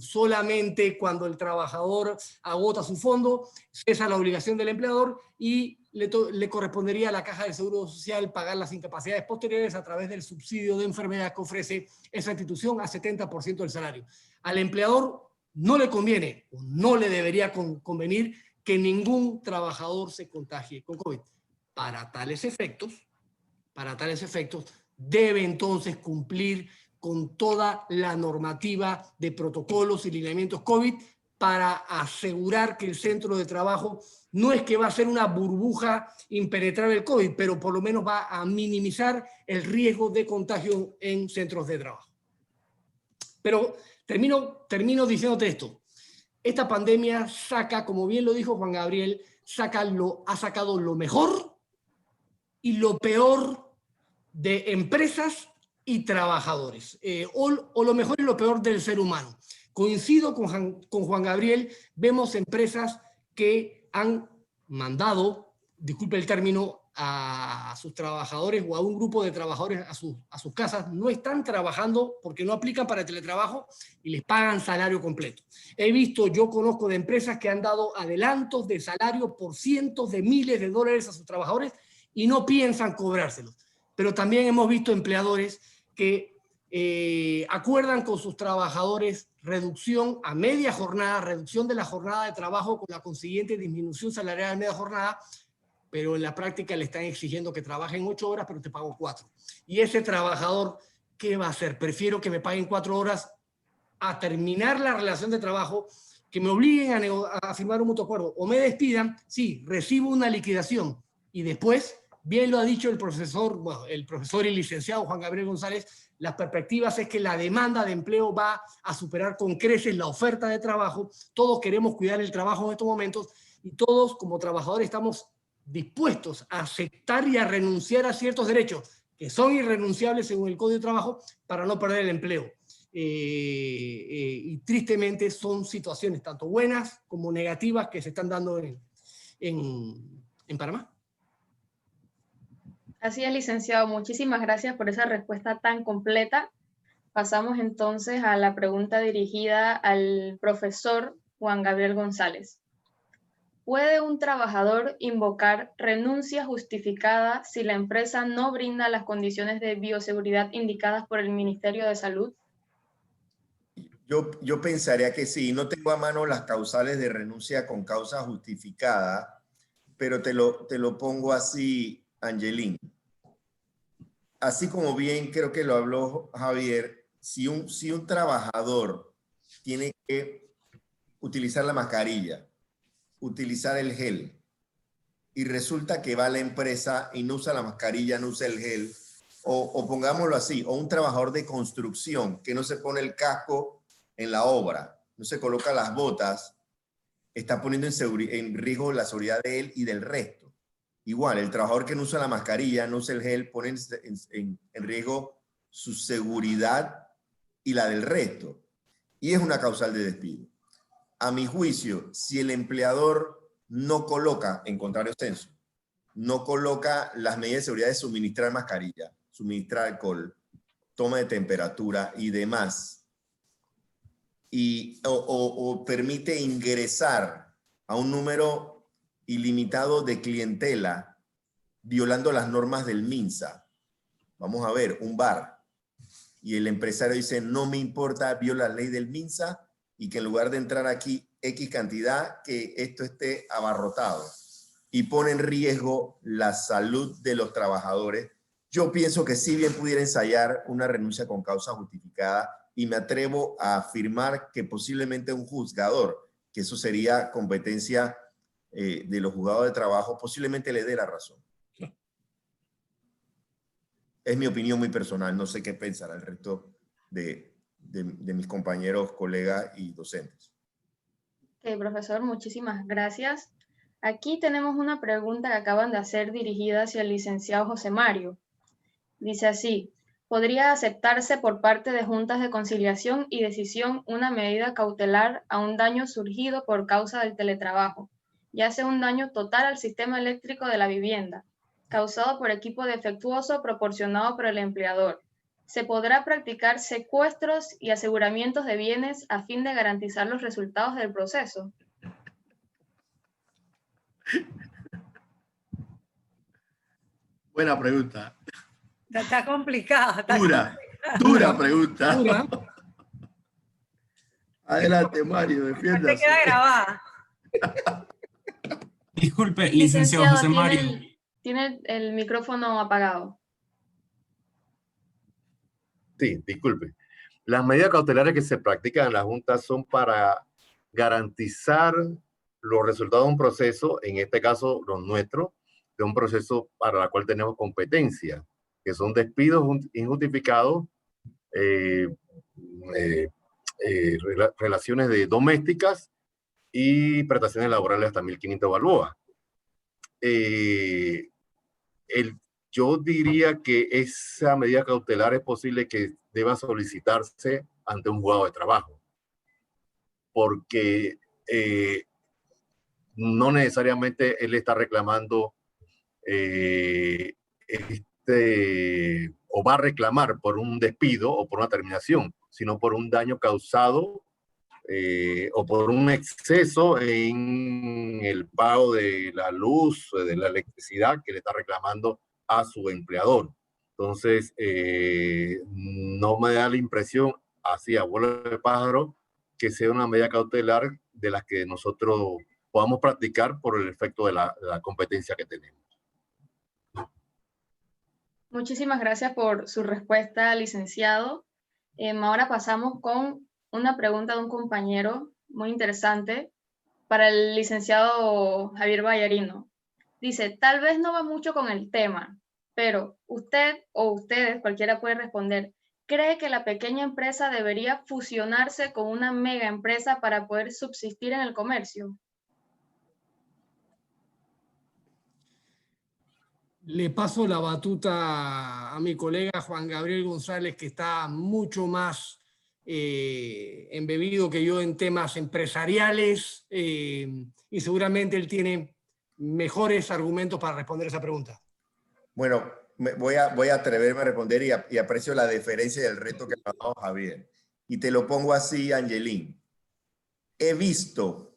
Solamente cuando el trabajador agota su fondo, cesa la obligación del empleador y le correspondería a la Caja del Seguro Social pagar las incapacidades posteriores a través del subsidio de enfermedad que ofrece esa institución a 70% del salario. Al empleador no le conviene, o no le debería convenir que ningún trabajador se contagie con COVID. Para tales efectos, debe entonces cumplir con toda la normativa de protocolos y lineamientos COVID para asegurar que el centro de trabajo no es que va a ser una burbuja impenetrable del COVID, pero por lo menos va a minimizar el riesgo de contagio en centros de trabajo. Pero termino diciéndote esto. Esta pandemia saca, como bien lo dijo Juan Gabriel, ha sacado lo mejor y lo peor de empresas y trabajadores, o lo mejor y lo peor del ser humano. Coincido con Juan Gabriel, vemos empresas que han mandado, disculpe el término, a sus trabajadores o a un grupo de trabajadores a sus casas, no están trabajando porque no aplican para el teletrabajo y les pagan salario completo. Yo conozco de empresas que han dado adelantos de salario por cientos de miles de dólares a sus trabajadores y no piensan cobrárselos. Pero también hemos visto empleadores que acuerdan con sus trabajadores reducción a media jornada, reducción de la jornada de trabajo con la consiguiente disminución salarial a media jornada, pero en la práctica le están exigiendo que trabajen 8 horas, pero te pago 4. Y ese trabajador, ¿qué va a hacer? Prefiero que me paguen 4 horas a terminar la relación de trabajo, que me obliguen a firmar un mutuo acuerdo, o me despidan, sí, recibo una liquidación, y después, bien lo ha dicho el profesor y licenciado Juan Gabriel González, las perspectivas es que la demanda de empleo va a superar con creces la oferta de trabajo. Todos queremos cuidar el trabajo en estos momentos y todos como trabajadores estamos dispuestos a aceptar y a renunciar a ciertos derechos que son irrenunciables según el Código de Trabajo para no perder el empleo. Y tristemente son situaciones tanto buenas como negativas que se están dando en Panamá. Así es, licenciado. Muchísimas gracias por esa respuesta tan completa. Pasamos entonces a la pregunta dirigida al profesor Juan Gabriel González. ¿Puede un trabajador invocar renuncia justificada si la empresa no brinda las condiciones de bioseguridad indicadas por el Ministerio de Salud? Yo pensaría que sí. No tengo a mano las causales de renuncia con causa justificada, pero te lo pongo así, Angelín. Así como bien creo que lo habló Javier, si un trabajador tiene que utilizar la mascarilla, utilizar el gel, y resulta que va a la empresa y no usa la mascarilla, no usa el gel, o pongámoslo así, o un trabajador de construcción que no se pone el casco en la obra, no se coloca las botas, está poniendo en riesgo la seguridad de él y del resto. igual, el trabajador que no usa la mascarilla, no usa el gel, pone en riesgo su seguridad y la del resto. Y es una causal de despido. A mi juicio, si el empleador no coloca, en contrario censo, no coloca las medidas de seguridad de suministrar mascarilla, suministrar alcohol, toma de temperatura y demás, o permite ingresar a un número ilimitado de clientela violando las normas del MINSA. Vamos a ver, un bar, y el empresario dice, no me importa, viola la ley del MINSA, y que en lugar de entrar aquí X cantidad, que esto esté abarrotado, y pone en riesgo la salud de los trabajadores. Yo pienso que sí bien pudiera ensayar una renuncia con causa justificada, y me atrevo a afirmar que posiblemente un juzgador, que eso sería competencia de los juzgados de trabajo, posiblemente le dé la razón. Es mi opinión muy personal, no sé qué pensará el resto de mis compañeros, colegas y docentes. Ok, profesor, muchísimas gracias. Aquí tenemos una pregunta que acaban de hacer dirigida hacia el licenciado José Mario. Dice así, ¿podría aceptarse por parte de juntas de conciliación y decisión una medida cautelar a un daño surgido por causa del teletrabajo, ya sea un daño total al sistema eléctrico de la vivienda, causado por equipo defectuoso proporcionado por el empleador? ¿Se podrá practicar secuestros y aseguramientos de bienes a fin de garantizar los resultados del proceso? Buena pregunta. Está complicada. Está Dura pregunta. Dura. Adelante, Mario, Te defiéndase. queda grabada. Disculpe, licenciado José Mario. Tiene el micrófono apagado. Sí, disculpe. Las medidas cautelares que se practican en la Junta son para garantizar los resultados de un proceso, en este caso los nuestros, de un proceso para el cual tenemos competencia, que son despidos injustificados, relaciones domésticas y prestaciones laborales hasta 1.500 balboas. Yo diría que esa medida cautelar es posible que deba solicitarse ante un juzgado de trabajo, porque no necesariamente él está reclamando o va a reclamar por un despido o por una terminación, sino por un daño causado o por un exceso en el pago de la luz, de la electricidad que le está reclamando a su empleador. Entonces, no me da la impresión, así a vuelo de pájaro, que sea una medida cautelar de las que nosotros podamos practicar por el efecto de la competencia que tenemos. Muchísimas gracias por su respuesta, licenciado. Ahora pasamos con una pregunta de un compañero muy interesante para el licenciado Javier Vallarino. Dice, tal vez no va mucho con el tema, pero usted o ustedes, cualquiera puede responder, ¿cree que la pequeña empresa debería fusionarse con una mega empresa para poder subsistir en el comercio? Le paso la batuta a mi colega Juan Gabriel González, que está mucho más embebido que yo en temas empresariales y seguramente él tiene mejores argumentos para responder esa pregunta. Bueno, voy a atreverme a responder y aprecio la deferencia y el reto que me ha dado Javier. Y te lo pongo así, Angelín. He visto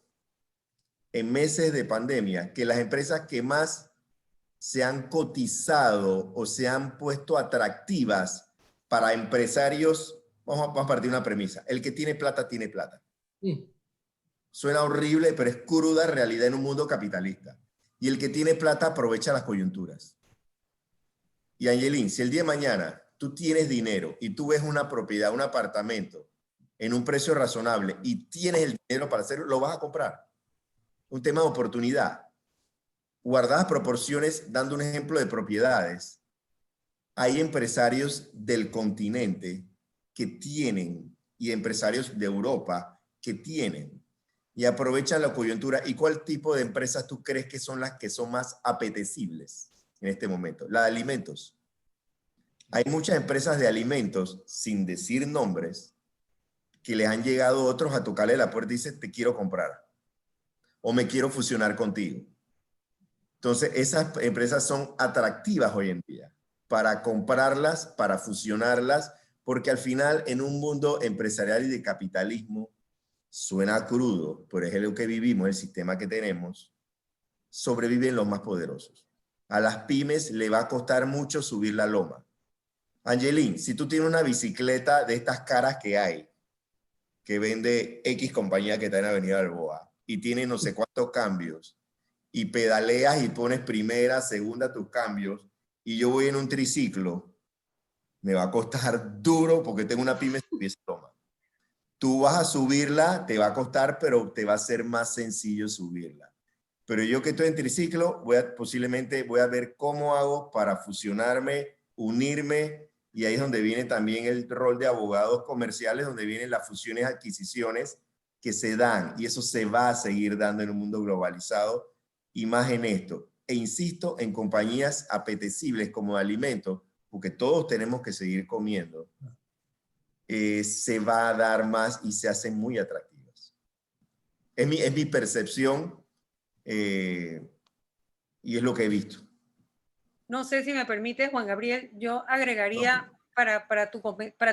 en meses de pandemia que las empresas que más se han cotizado o se han puesto atractivas para empresarios, vamos a partir de una premisa, el que tiene plata, tiene plata. Suena horrible, pero es cruda realidad en un mundo capitalista. Y el que tiene plata aprovecha las coyunturas. Y Angelín, si el día de mañana tú tienes dinero y tú ves una propiedad, un apartamento en un precio razonable y tienes el dinero para hacerlo, lo vas a comprar. Un tema de oportunidad. Guardadas proporciones, dando un ejemplo de propiedades, hay empresarios del continente que tienen, y empresarios de Europa que tienen y aprovechan la coyuntura. ¿Y cuál tipo de empresas tú crees que son las que son más apetecibles en este momento? La de alimentos. Hay muchas empresas de alimentos, sin decir nombres, que les han llegado otros a tocarle la puerta y dicen, te quiero comprar o me quiero fusionar contigo. Entonces, esas empresas son atractivas hoy en día para comprarlas, para fusionarlas, porque al final en un mundo empresarial y de capitalismo suena crudo, pero es lo que vivimos, el sistema que tenemos, sobreviven los más poderosos. A las pymes le va a costar mucho subir la loma. Angelín, si tú tienes una bicicleta de estas caras que hay, que vende X compañía que está en Avenida Balboa, y tiene no sé cuántos cambios, y pedaleas y pones primera, segunda tus cambios, y yo voy en un triciclo, me va a costar duro porque tengo una pyme subir esa loma. Tú vas a subirla, te va a costar, pero te va a ser más sencillo subirla. Pero yo que estoy en triciclo, posiblemente voy a ver cómo hago para fusionarme, unirme, y ahí es donde viene también el rol de abogados comerciales, donde vienen las fusiones, adquisiciones que se dan, y eso se va a seguir dando en un mundo globalizado, y más en esto. E insisto, en compañías apetecibles como de alimentos, porque todos tenemos que seguir comiendo, se va a dar más y se hacen muy atractivas. Es mi percepción y es lo que he visto. No sé si me permite, Juan Gabriel, yo agregaría para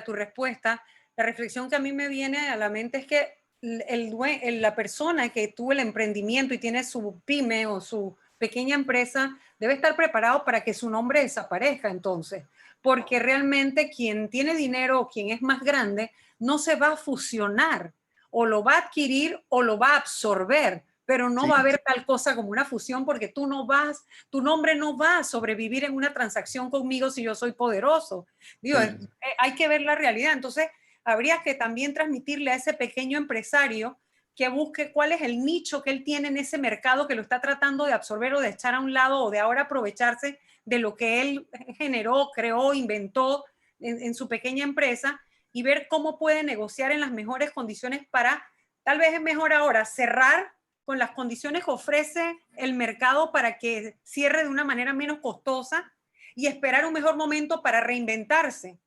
tu respuesta, la reflexión que a mí me viene a la mente es que la persona que tuvo el emprendimiento y tiene su pyme o su pequeña empresa debe estar preparado para que su nombre desaparezca entonces, porque realmente quien tiene dinero o quien es más grande no se va a fusionar, o lo va a adquirir o lo va a absorber, pero no va a haber tal cosa como una fusión porque tu nombre no va a sobrevivir en una transacción conmigo si yo soy poderoso. Digo, hay que ver la realidad. Entonces, habría que también transmitirle a ese pequeño empresario que busque cuál es el nicho que él tiene en ese mercado que lo está tratando de absorber o de echar a un lado o de ahora aprovecharse de lo que él generó, creó, inventó en su pequeña empresa y ver cómo puede negociar en las mejores condiciones para, tal vez es mejor ahora, cerrar con las condiciones que ofrece el mercado para que cierre de una manera menos costosa y esperar un mejor momento para reinventarse,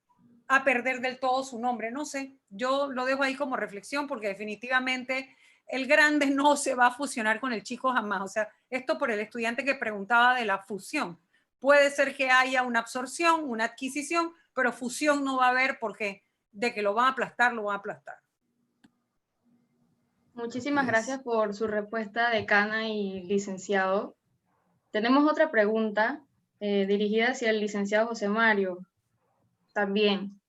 a perder del todo su nombre. No sé, yo lo dejo ahí como reflexión porque definitivamente el grande no se va a fusionar con el chico jamás. O sea, esto por el estudiante que preguntaba de la fusión. Puede ser que haya una absorción, una adquisición, pero fusión no va a haber porque de que lo van a aplastar, lo van a aplastar. Muchísimas gracias por su respuesta, decana y licenciado. Tenemos otra pregunta dirigida hacia el licenciado José Mario. También,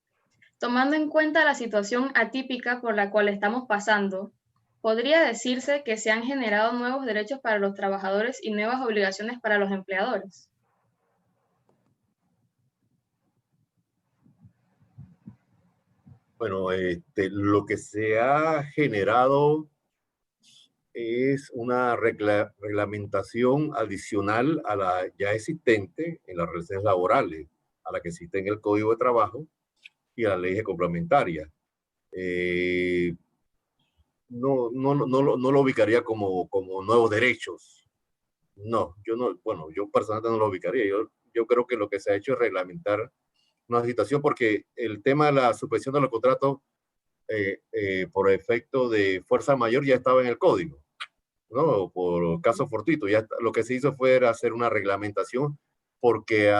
tomando en cuenta la situación atípica por la cual estamos pasando, ¿podría decirse que se han generado nuevos derechos para los trabajadores y nuevas obligaciones para los empleadores? Bueno, lo que se ha generado es una reglamentación adicional a la ya existente en las relaciones laborales, a la que existe en el Código de Trabajo y a la ley complementaria. No lo ubicaría como nuevos derechos. No, yo personalmente no lo ubicaría. Yo creo que lo que se ha hecho es reglamentar una situación porque el tema de la suspensión de los contratos por efecto de fuerza mayor ya estaba en el código, ¿no? Por caso fortuito. Lo que se hizo fue hacer una reglamentación porque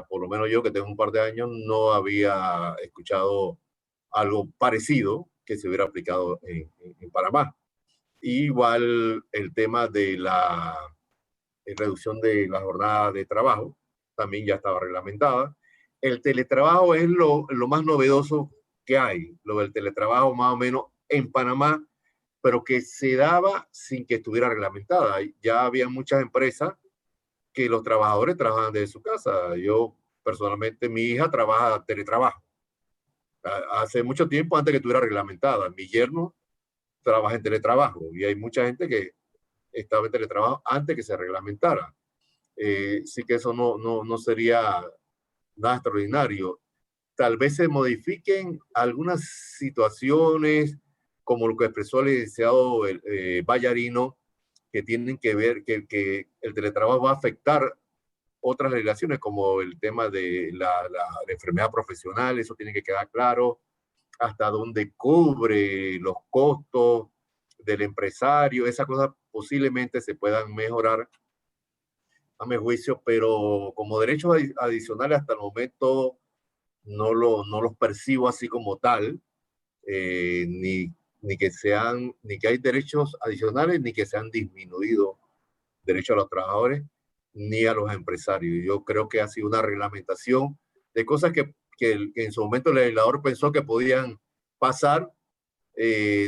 por lo menos yo que tengo un par de años no había escuchado algo parecido que se hubiera aplicado en Panamá. Igual el tema de la reducción de la jornada de trabajo también ya estaba reglamentada. El teletrabajo es lo más novedoso que hay, lo del teletrabajo más o menos en Panamá, pero que se daba sin que estuviera reglamentada. Ya había muchas empresas que los trabajadores trabajan desde su casa. Yo, personalmente, mi hija trabaja teletrabajo. Hace mucho tiempo antes que estuviera reglamentada. Mi yerno trabaja en teletrabajo y hay mucha gente que estaba en teletrabajo antes que se reglamentara. Sí que eso no sería nada extraordinario. Tal vez se modifiquen algunas situaciones, como lo que expresó el licenciado Vallarino, que tienen que ver que el teletrabajo va a afectar otras legislaciones, como el tema de la enfermedad profesional. Eso tiene que quedar claro, hasta dónde cubre los costos del empresario. Esas cosas posiblemente se puedan mejorar a mi juicio, pero como derechos adicionales hasta el momento no los percibo así como tal, ni que hay derechos adicionales, ni que se han disminuido derechos a los trabajadores, ni a los empresarios. Yo creo que ha sido una reglamentación de cosas que en su momento el legislador pensó que podían pasar,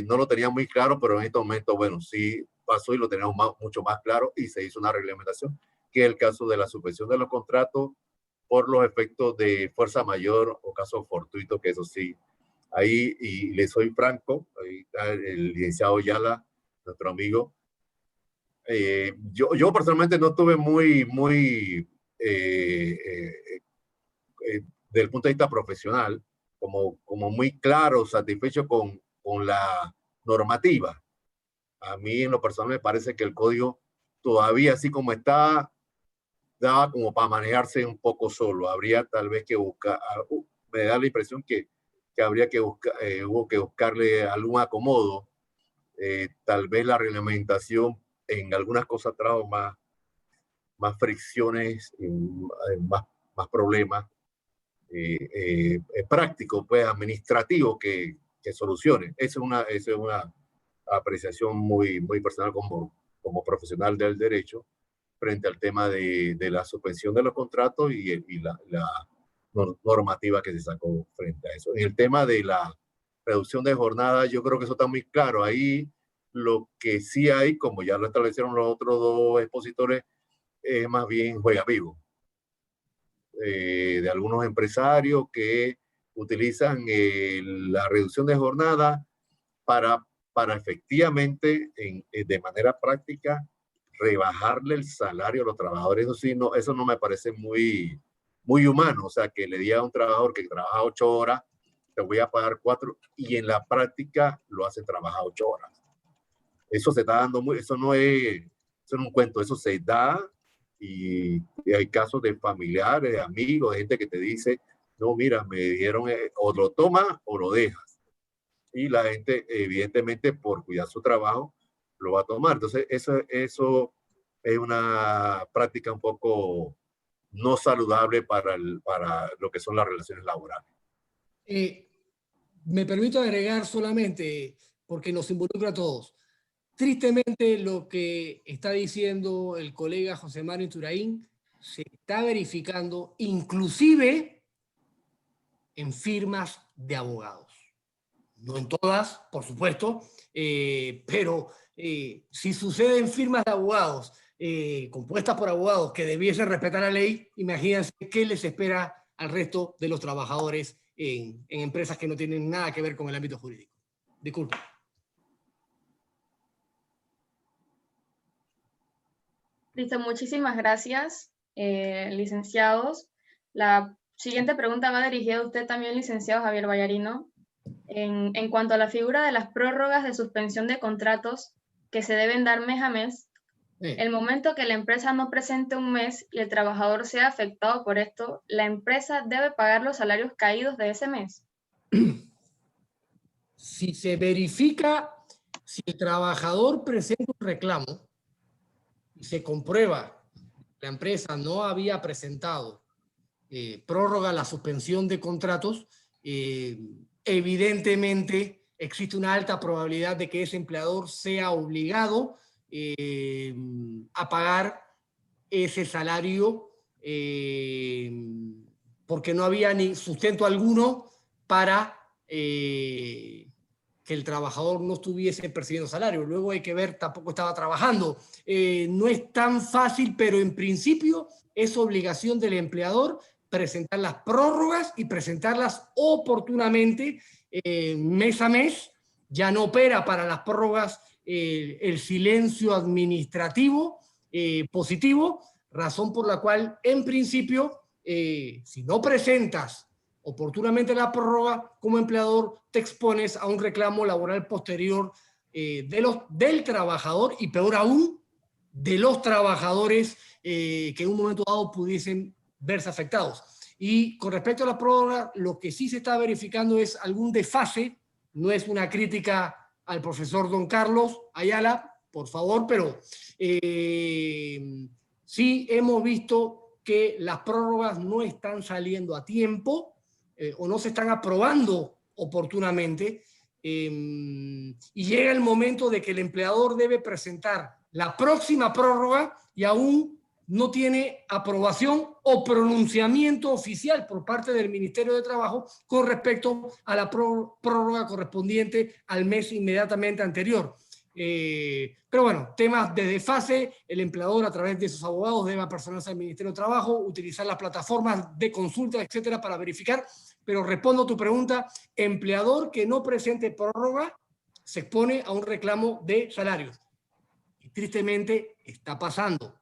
no lo tenía muy claro, pero en este momento, bueno, sí pasó y lo tenemos mucho más claro, y se hizo una reglamentación, que es el caso de la suspensión de los contratos por los efectos de fuerza mayor o casos fortuitos, que eso sí, ahí, y le soy franco, ahí está el licenciado Yala, nuestro amigo. Yo personalmente no estuve desde el punto de vista profesional, como muy claro, satisfecho con la normativa. A mí en lo personal me parece que el código todavía así como está, daba como para manejarse un poco solo. Habría tal vez que buscar, me da la impresión que habría que buscar, hubo que buscarle algún acomodo. Tal vez la reglamentación en algunas cosas trajo más fricciones, más problemas prácticos, pues administrativos que soluciones. Esa es una apreciación muy personal como profesional del derecho frente al tema de la suspensión de los contratos y la normativa que se sacó frente a eso. En el tema de la reducción de jornada, yo creo que eso está muy claro. Ahí lo que sí hay, como ya lo establecieron los otros dos expositores, es más bien juega vivo. De algunos empresarios que utilizan la reducción de jornada para efectivamente, de manera práctica, rebajarle el salario a los trabajadores. Eso sí, eso no me parece muy humano. O sea, que le diga a un trabajador que trabaja 8 horas, te voy a pagar 4, y en la práctica lo hacen trabajar 8 horas. Eso se está dando eso no es un cuento, eso se da, y hay casos de familiares, de amigos, de gente que te dice, no, mira, me dijeron, o lo tomas o lo dejas. Y la gente, evidentemente, por cuidar su trabajo, lo va a tomar. Entonces, eso es una práctica un poco no saludable para lo que son las relaciones laborales. Me permito agregar solamente, porque nos involucra a todos. Tristemente, lo que está diciendo el colega José Mario Turaín se está verificando inclusive en firmas de abogados. No en todas, por supuesto, pero si sucede en firmas de abogados compuestas por abogados que debiesen respetar la ley, imagínense qué les espera al resto de los trabajadores en empresas que no tienen nada que ver con el ámbito jurídico. Disculpe. Listo, muchísimas gracias, licenciados. La siguiente pregunta va dirigida a usted también, licenciado Javier Vallarino. En cuanto a la figura de las prórrogas de suspensión de contratos que se deben dar mes a mes, el momento que la empresa no presente un mes y el trabajador sea afectado por esto, ¿la empresa debe pagar los salarios caídos de ese mes? Si se verifica, si el trabajador presenta un reclamo y se comprueba que la empresa no había presentado prórroga a la suspensión de contratos, evidentemente existe una alta probabilidad de que ese empleador sea obligado a pagar ese salario porque no había ni sustento alguno para que el trabajador no estuviese percibiendo salario. Luego hay que ver, tampoco estaba trabajando. No es tan fácil, pero en principio es obligación del empleador presentar las prórrogas y presentarlas oportunamente mes a mes. Ya no opera para las prórrogas el silencio administrativo positivo, razón por la cual en principio si no presentas oportunamente la prórroga, como empleador te expones a un reclamo laboral posterior del trabajador y peor aún, de los trabajadores que en un momento dado pudiesen verse afectados. Y con respecto a la prórroga, lo que sí se está verificando es algún desfase, no es una crítica al profesor don Carlos Ayala, por favor, pero sí hemos visto que las prórrogas no están saliendo a tiempo o no se están aprobando oportunamente y llega el momento de que el empleador debe presentar la próxima prórroga y aún no tiene aprobación o pronunciamiento oficial por parte del Ministerio de Trabajo con respecto a la prórroga correspondiente al mes inmediatamente anterior. Pero bueno, temas de desfase, el empleador a través de sus abogados debe personarse al Ministerio de Trabajo, utilizar las plataformas de consulta, etcétera, para verificar. Pero respondo a tu pregunta, empleador que no presente prórroga se expone a un reclamo de salarios. Y tristemente está pasando.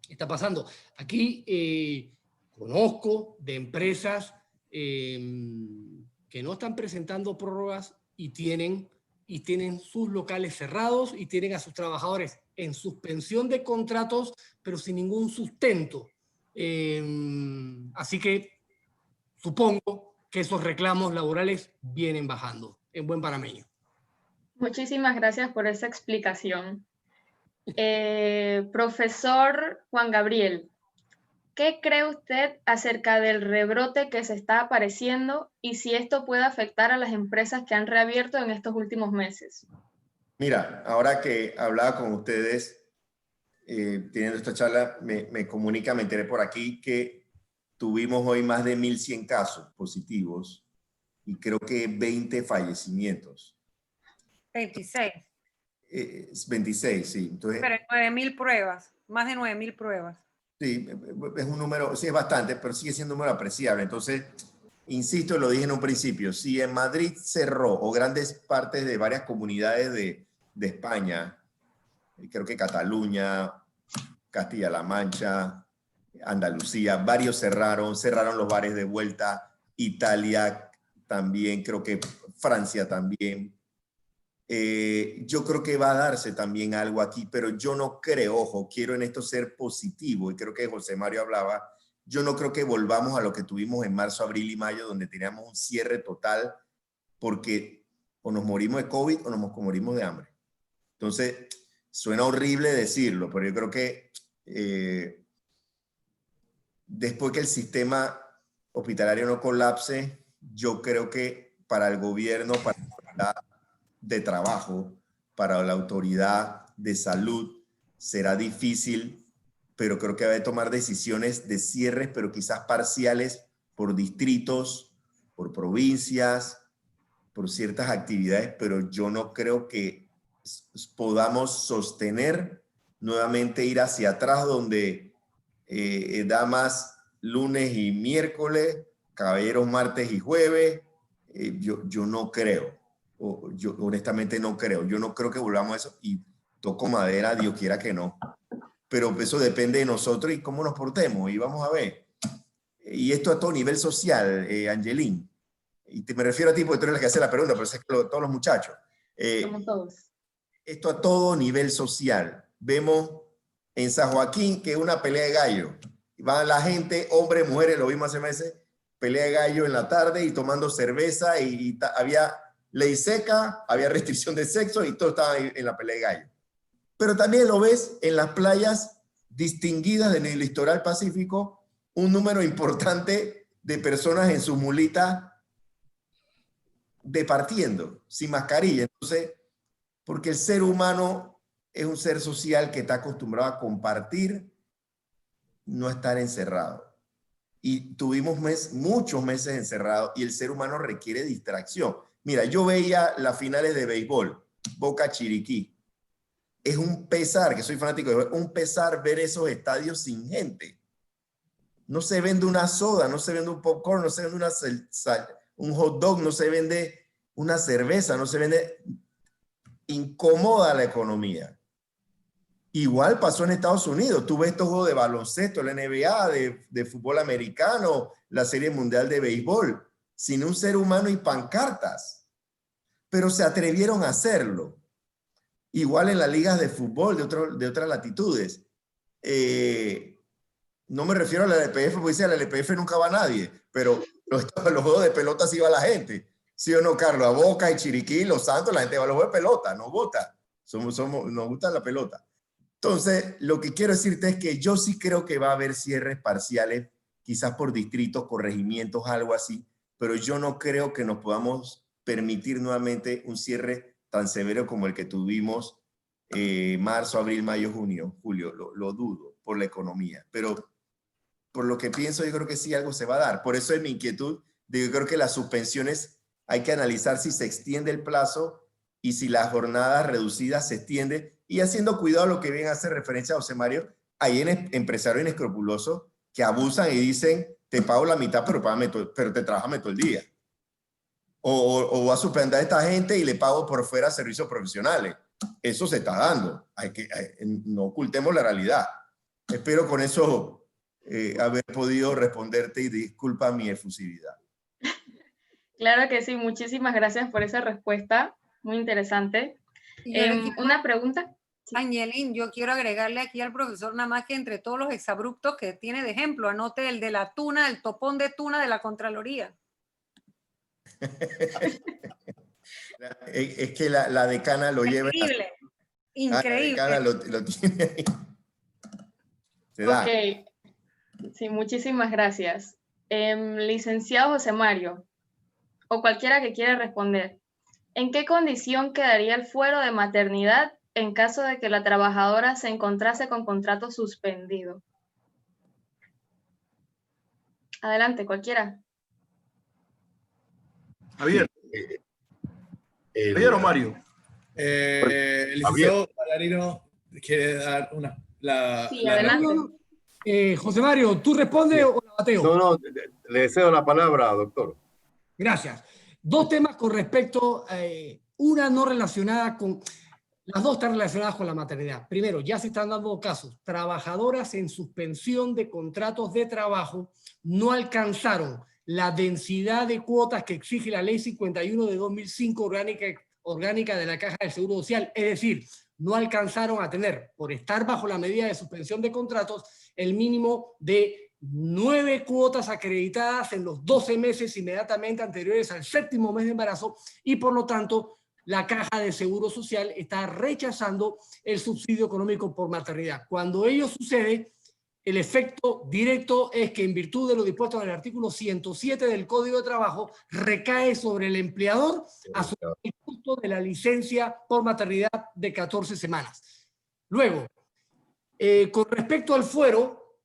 Está pasando. Aquí conozco de empresas que no están presentando prórrogas y tienen sus locales cerrados y tienen a sus trabajadores en suspensión de contratos, pero sin ningún sustento. Así que supongo que esos reclamos laborales vienen bajando en buen panameño. Muchísimas gracias por esa explicación. Profesor Juan Gabriel, ¿qué cree usted acerca del rebrote que se está apareciendo y si esto puede afectar a las empresas que han reabierto en estos últimos meses? Mira, ahora que hablaba con ustedes, teniendo esta charla, me enteré por aquí que tuvimos hoy más de 1.100 casos positivos y creo que 20 fallecimientos. 26. 26, sí. Entonces, Pero 9.000 pruebas, más de 9.000 pruebas. Sí, es un número, sí es bastante, pero sigue siendo un número apreciable. Entonces, insisto, lo dije en un principio, si en Madrid cerró, o grandes partes de varias comunidades de España, creo que Cataluña, Castilla-La Mancha, Andalucía, varios cerraron los bares de vuelta, Italia también, creo que Francia también. Yo creo que va a darse también algo aquí, pero yo no creo, ojo, quiero en esto ser positivo, y creo que José Mario hablaba, yo no creo que volvamos a lo que tuvimos en marzo, abril y mayo, donde teníamos un cierre total, porque o nos morimos de COVID o nos morimos de hambre. Entonces, suena horrible decirlo, pero yo creo que después que el sistema hospitalario no colapse, yo creo que para el gobierno, para de trabajo, para la autoridad de salud, será difícil, pero creo que va a tomar decisiones de cierres, pero quizás parciales por distritos, por provincias, por ciertas actividades, pero yo no creo que podamos sostener nuevamente ir hacia atrás donde da más lunes y miércoles, caballeros martes y jueves. Yo no creo. Yo honestamente no creo. Yo no creo que volvamos a eso y toco madera, Dios quiera que no. Pero eso depende de nosotros y cómo nos portemos y vamos a ver. Y esto a todo nivel social, Angelín. Y me refiero a ti porque tú eres la que hace la pregunta, pero es que todos los muchachos. Somos todos. Esto a todo nivel social. Vemos en San Joaquín que es una pelea de gallo. Va la gente, hombres, mujeres, lo vimos hace meses, pelea de gallo en la tarde y tomando cerveza y había ley seca, había restricción de sexo y todo estaba en la pelea de gallo. Pero también lo ves en las playas distinguidas en el litoral pacífico, un número importante de personas en su mulita departiendo, sin mascarilla. Entonces, porque el ser humano es un ser social que está acostumbrado a compartir, no estar encerrado. Y tuvimos muchos meses encerrados y el ser humano requiere distracción. Mira, yo veía las finales de béisbol, Boca Chiriquí. Es un pesar, que soy fanático de un pesar ver esos estadios sin gente. No se vende una soda, no se vende un popcorn, no se vende un hot dog, no se vende una cerveza, no se vende. Incomoda la economía. Igual pasó en Estados Unidos. Tú ves estos juegos de baloncesto, la NBA, de fútbol americano, la Serie Mundial de Béisbol. sin un ser humano y pancartas, pero se atrevieron a hacerlo. Igual en las ligas de fútbol de otras latitudes. No me refiero a la LPF, porque dice a la LPF nunca va nadie, pero los juegos de pelota sí va la gente. ¿Sí o no, Carlos? A Boca y Chiriquí, Los Santos, la gente va a los juegos de pelota, nos gusta. Nos gusta la pelota. Entonces, lo que quiero decirte es que yo sí creo que va a haber cierres parciales, quizás por distritos, corregimientos, algo así, pero yo no creo que nos podamos permitir nuevamente un cierre tan severo como el que tuvimos marzo, abril, mayo, junio, julio. Lo dudo por la economía, pero por lo que pienso yo creo que sí algo se va a dar. Por eso es mi inquietud de yo creo que las suspensiones hay que analizar si se extiende el plazo y si la jornada reducida se extiende, y haciendo cuidado a lo que bien hace referencia a José Mario, hay empresarios inescrupulosos que abusan y dicen, te pago la mitad, pero te trabajame todo el día. O voy a suspender a esta gente y le pago por fuera servicios profesionales. Eso se está dando. No ocultemos la realidad. Espero con eso haber podido responderte y disculpa mi efusividad. Claro que sí, muchísimas gracias por esa respuesta, muy interesante. Una pregunta. Sí. Angelín, yo quiero agregarle aquí al profesor nada más que entre todos los exabruptos que tiene de ejemplo, anote el de la tuna, el topón de tuna de la Contraloría. Es que la decana lo lleva. Increíble, increíble. La decana lo tiene ahí. Se da. Ok, sí, muchísimas gracias. Licenciado José Mario, o cualquiera que quiera responder, ¿en qué condición quedaría el fuero de maternidad en caso de que la trabajadora se encontrase con contrato suspendido? Adelante, cualquiera. Javier. Javier o Mario. El licenciado Vallarino quiere dar Sí, adelante. José Mario, ¿tú respondes o la bateo? No, le cedo la palabra, doctor. Gracias. Dos temas con respecto, una no relacionada con, las dos están relacionadas con la maternidad. Primero, ya se están dando casos, trabajadoras en suspensión de contratos de trabajo no alcanzaron la densidad de cuotas que exige la Ley 51 de 2005 orgánica de la Caja del Seguro Social, es decir, no alcanzaron a tener, por estar bajo la medida de suspensión de contratos, el mínimo de 9 cuotas acreditadas en los 12 meses inmediatamente anteriores al 7º mes de embarazo, y por lo tanto la Caja de Seguro Social está rechazando el subsidio económico por maternidad. Cuando ello sucede, el efecto directo es que en virtud de lo dispuesto en el artículo 107 del Código de Trabajo recae sobre el empleador asumir el costo de la licencia por maternidad de 14 semanas. Luego, con respecto al fuero,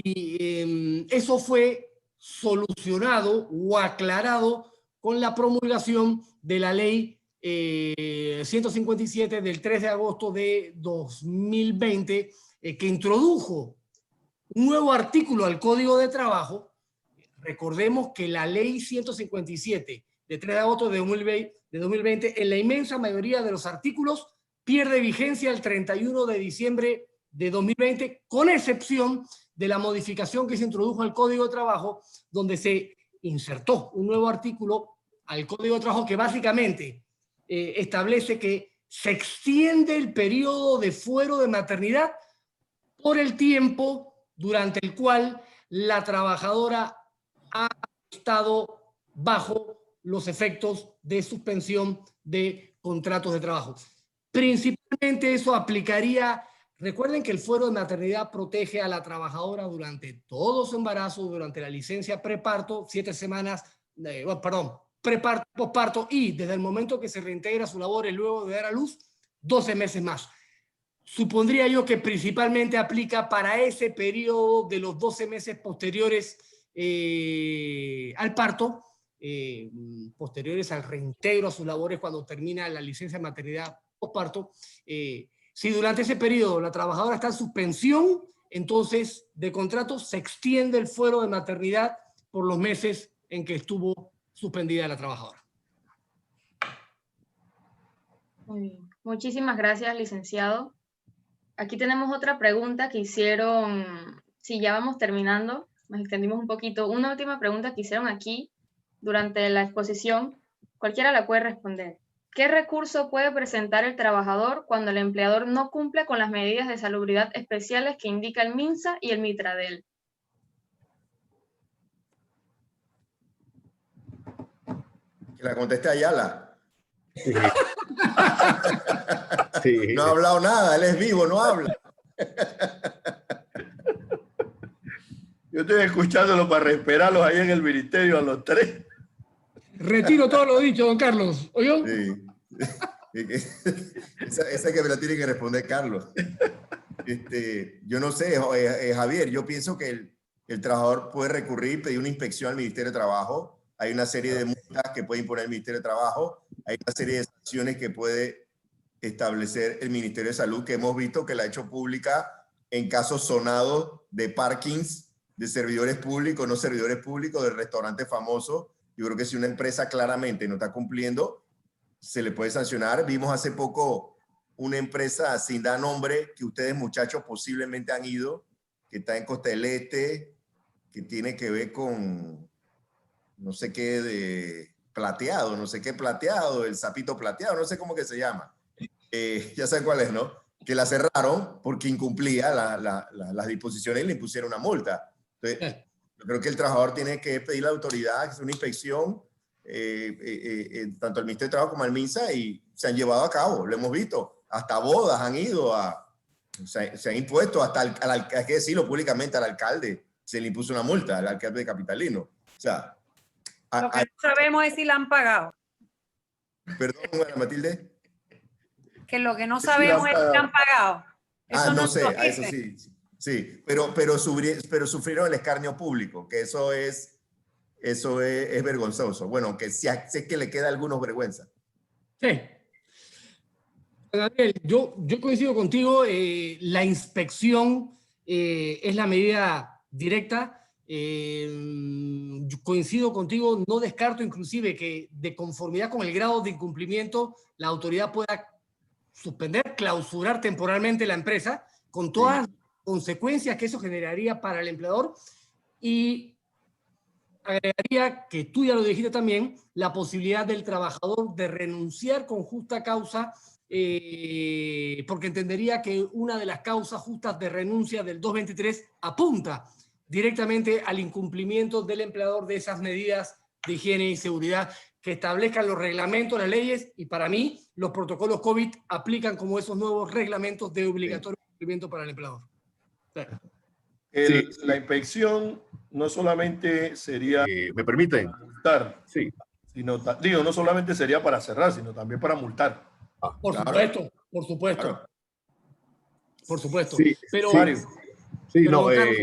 eso fue solucionado o aclarado con la promulgación de la ley 157 del 3 de agosto de 2020, que introdujo un nuevo artículo al Código de Trabajo. Recordemos que la ley 157 de 3 de agosto de 2020, en la inmensa mayoría de los artículos, pierde vigencia el 31 de diciembre de 2020, con excepción de la modificación que se introdujo al Código de Trabajo, donde se insertó un nuevo artículo al Código de Trabajo que básicamente establece que se extiende el periodo de fuero de maternidad por el tiempo durante el cual la trabajadora ha estado bajo los efectos de suspensión de contratos de trabajo. Principalmente eso aplicaría, recuerden que el fuero de maternidad protege a la trabajadora durante todo su embarazo, durante la licencia preparto, 7 semanas, preparto, posparto, y desde el momento que se reintegra a su labor luego de dar a luz, 12 meses más. Supondría yo que principalmente aplica para ese periodo de los 12 meses posteriores al parto, posteriores al reintegro a sus labores cuando termina la licencia de maternidad posparto. Si durante ese periodo la trabajadora está en suspensión, entonces de contrato se extiende el fuero de maternidad por los meses en que estuvo suspendida la trabajadora. Muy bien. Muchísimas gracias, licenciado. Aquí tenemos otra pregunta que hicieron, sí, ya vamos terminando, nos extendimos un poquito. Una última pregunta que hicieron aquí durante la exposición, cualquiera la puede responder. ¿Qué recurso puede presentar el trabajador cuando el empleador no cumple con las medidas de salubridad especiales que indica el MINSA y el Mitradel? Que la conteste Ayala. Sí. Sí. No ha hablado nada, él es vivo, no habla. Yo estoy escuchándolo para reesperarlos ahí en el ministerio a los tres. Retiro todo lo dicho, don Carlos. ¿Oyó? Sí. Esa que me la tiene que responder Carlos. Yo no sé, Javier, yo pienso que el trabajador puede recurrir y pedir una inspección al Ministerio de Trabajo. Hay una serie de multas que puede imponer el Ministerio de Trabajo. Hay una serie de sanciones que puede establecer el Ministerio de Salud, que hemos visto que la ha hecho pública en casos sonados de parkings, de servidores públicos, no servidores públicos, de restaurantes famosos. Yo creo que si una empresa claramente no está cumpliendo, se le puede sancionar. Vimos hace poco una empresa sin dar nombre, que ustedes muchachos posiblemente han ido, que está en Costa del Este, que tiene que ver con no sé qué de plateado, no sé qué plateado, el sapito plateado, no sé cómo que se llama. Ya saben cuál es, ¿no? Que la cerraron porque incumplía las disposiciones y le impusieron una multa. Entonces, yo creo que el trabajador tiene que pedir a la autoridad que haga una inspección, tanto al Ministerio de Trabajo como al MINSA, y se han llevado a cabo, lo hemos visto. Hasta bodas han ido se han impuesto, hasta hay que decirlo públicamente, al alcalde se le impuso una multa, al alcalde capitalino. O sea, lo que no sabemos es si la han pagado. Perdón, Ana Matilde. Que lo que no sabemos es si la han pagado. Eso no sé, eso sí. Sí, pero sufrieron el escarnio público, que eso es vergonzoso. Bueno, que si es que le queda a algunos vergüenza. Sí. Gabriel, yo coincido contigo, la inspección es la medida directa. Yo coincido contigo, no descarto inclusive que de conformidad con el grado de incumplimiento, la autoridad pueda suspender, clausurar temporalmente la empresa, con todas las consecuencias que eso generaría para el empleador, y agregaría, que tú ya lo dijiste también, la posibilidad del trabajador de renunciar con justa causa, porque entendería que una de las causas justas de renuncia del 223 apunta directamente al incumplimiento del empleador de esas medidas de higiene y seguridad que establezcan los reglamentos, las leyes, y para mí los protocolos COVID aplican como esos nuevos reglamentos de obligatorio cumplimiento para el empleador. La inspección no solamente sería... ¿Me permiten? Multar, sí. No solamente sería para cerrar, sino también para multar. Por supuesto, por supuesto. Claro. Por supuesto. Sí, pero, sí, pero no, Carlos,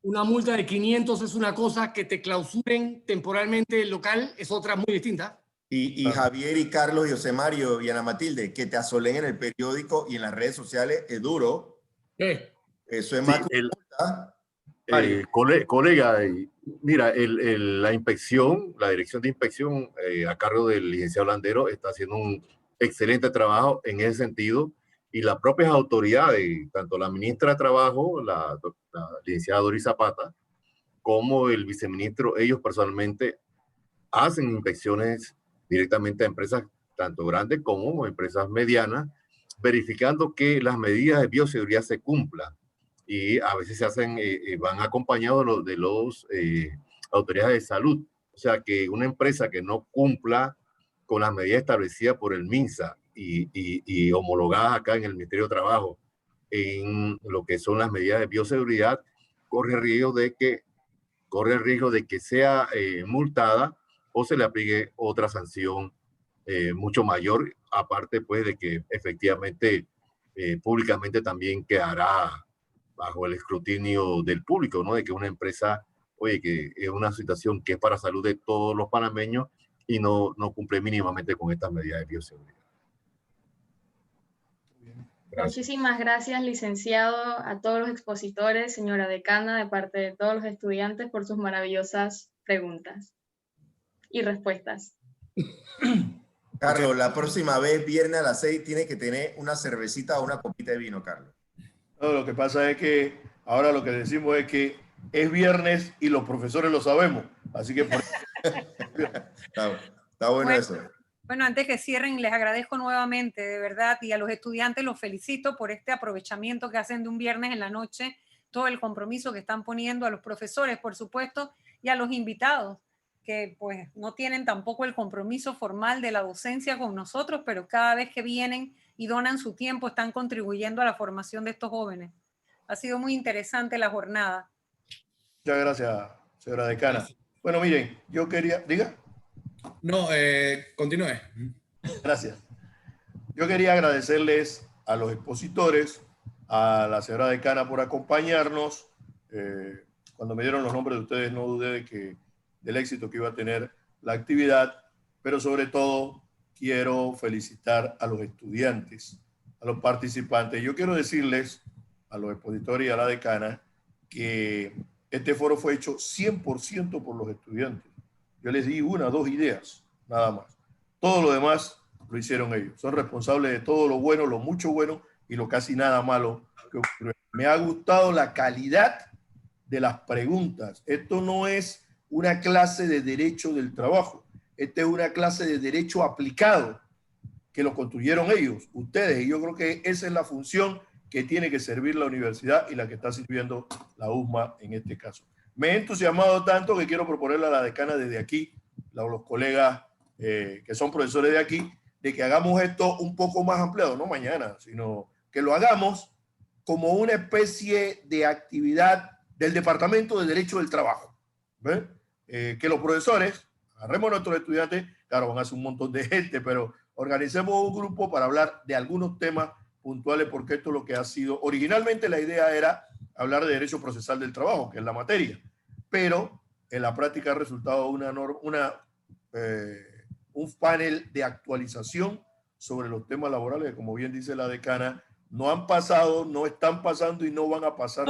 una multa de 500 es una cosa, que te clausuren temporalmente el local es otra muy distinta. Y Javier y Carlos y José Mario y Ana Matilde, que te asolen en el periódico y en las redes sociales es duro. Eso es más que colega, mira, la inspección, la dirección de inspección a cargo del licenciado Landero está haciendo un excelente trabajo en ese sentido, y las propias autoridades, tanto la ministra de Trabajo, la licenciada Doris Zapata, como el viceministro, ellos personalmente hacen inspecciones directamente a empresas tanto grandes como empresas medianas, verificando que las medidas de bioseguridad se cumplan. Y a veces se hacen, van acompañados de los autoridades de salud. O sea, que una empresa que no cumpla con las medidas establecidas por el MINSA y homologadas acá en el Ministerio de Trabajo en lo que son las medidas de bioseguridad, corre el riesgo de que sea multada o se le aplique otra sanción mucho mayor, aparte pues de que efectivamente públicamente también quedará bajo el escrutinio del público, ¿no? De que una empresa, oye, que es una situación que es para salud de todos los panameños y no cumple mínimamente con estas medidas de bioseguridad. Gracias. Muchísimas gracias, licenciado, a todos los expositores, señora decana, de parte de todos los estudiantes, por sus maravillosas preguntas y respuestas. Carlos, la próxima vez, viernes a las 6, tiene que tener una cervecita o una copita de vino, Carlos. No, lo que pasa es que ahora lo que decimos es que es viernes y los profesores lo sabemos. Así que por... Está bueno eso. Bueno, antes que cierren, les agradezco nuevamente, de verdad, y a los estudiantes los felicito por este aprovechamiento que hacen de un viernes en la noche, todo el compromiso que están poniendo, a los profesores, por supuesto, y a los invitados, que pues no tienen tampoco el compromiso formal de la docencia con nosotros, pero cada vez que vienen y donan su tiempo están contribuyendo a la formación de estos jóvenes. Ha sido muy interesante la jornada. Muchas gracias, señora decana. Bueno, miren, yo quería... Diga. No, continúe. Gracias. Yo quería agradecerles a los expositores, a la señora decana por acompañarnos. Cuando me dieron los nombres de ustedes no dudé del éxito que iba a tener la actividad, pero sobre todo quiero felicitar a los estudiantes, a los participantes. Yo quiero decirles a los expositores y a la decana que este foro fue hecho 100% por los estudiantes. Yo les di 1 o 2 ideas, nada más. Todo lo demás lo hicieron ellos. Son responsables de todo lo bueno, lo mucho bueno y lo casi nada malo que ocurrió. Me ha gustado la calidad de las preguntas. Esto no es una clase de derecho del trabajo. Esta es una clase de derecho aplicado que lo construyeron ellos, ustedes. Y yo creo que esa es la función que tiene que servir la universidad y la que está sirviendo la USMA en este caso. Me he entusiasmado tanto que quiero proponerle a la decana desde aquí, a los colegas que son profesores de aquí, de que hagamos esto un poco más ampliado, no mañana, sino que lo hagamos como una especie de actividad del Departamento de Derecho del Trabajo. Que los profesores, agarremos a nuestros estudiantes, claro, van a ser un montón de gente, pero organicemos un grupo para hablar de algunos temas puntuales, porque esto es lo que ha sido. Originalmente la idea era hablar de derecho procesal del trabajo, que es la materia, pero en la práctica ha resultado un panel de actualización sobre los temas laborales, que, como bien dice la decana, no han pasado, no están pasando y no van a pasar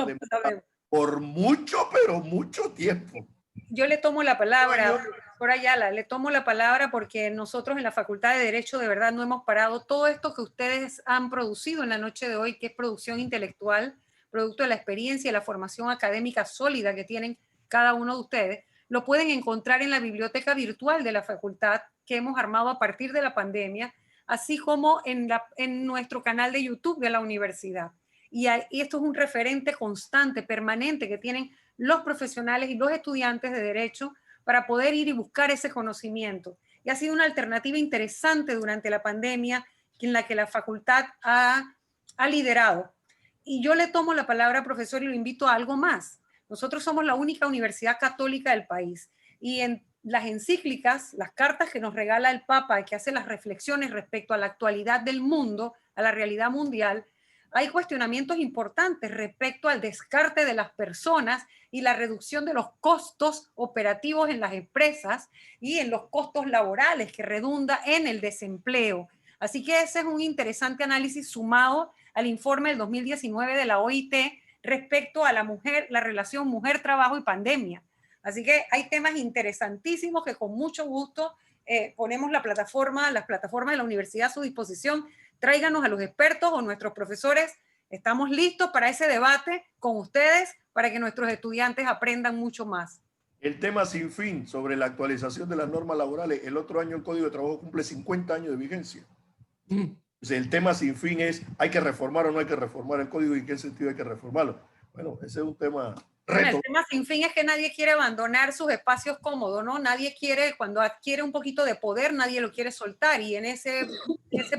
por mucho, pero mucho tiempo. Yo le tomo la palabra, por Ayala, le tomo la palabra porque nosotros en la Facultad de Derecho de verdad no hemos parado. Todo esto que ustedes han producido en la noche de hoy, que es producción intelectual, producto de la experiencia y la formación académica sólida que tienen cada uno de ustedes, lo pueden encontrar en la biblioteca virtual de la facultad que hemos armado a partir de la pandemia, así como en nuestro canal de YouTube de la universidad. Y esto es un referente constante, permanente, que tienen los profesionales y los estudiantes de Derecho para poder ir y buscar ese conocimiento. Y ha sido una alternativa interesante durante la pandemia en la que la facultad ha liderado. Y yo le tomo la palabra, profesor, y lo invito a algo más. Nosotros somos la única universidad católica del país. Y en las encíclicas, las cartas que nos regala el Papa, que hace las reflexiones respecto a la actualidad del mundo, a la realidad mundial, hay cuestionamientos importantes respecto al descarte de las personas y la reducción de los costos operativos en las empresas y en los costos laborales, que redunda en el desempleo. Así que ese es un interesante análisis sumado al informe del 2019 de la OIT respecto a la mujer, la relación mujer-trabajo y pandemia. Así que hay temas interesantísimos que con mucho gusto ponemos las plataformas de la universidad a su disposición. Tráiganos a los expertos o nuestros profesores. Estamos listos para ese debate con ustedes para que nuestros estudiantes aprendan mucho más. El tema sin fin sobre la actualización de las normas laborales. El otro año el Código de Trabajo cumple 50 años de vigencia. Entonces, el tema sin fin es, ¿hay que reformar o no hay que reformar el Código y en qué sentido hay que reformarlo? Bueno, ese es un tema reto. Bueno, el tema sin fin es que nadie quiere abandonar sus espacios cómodos, ¿no? Nadie quiere, cuando adquiere un poquito de poder, nadie lo quiere soltar, y en ese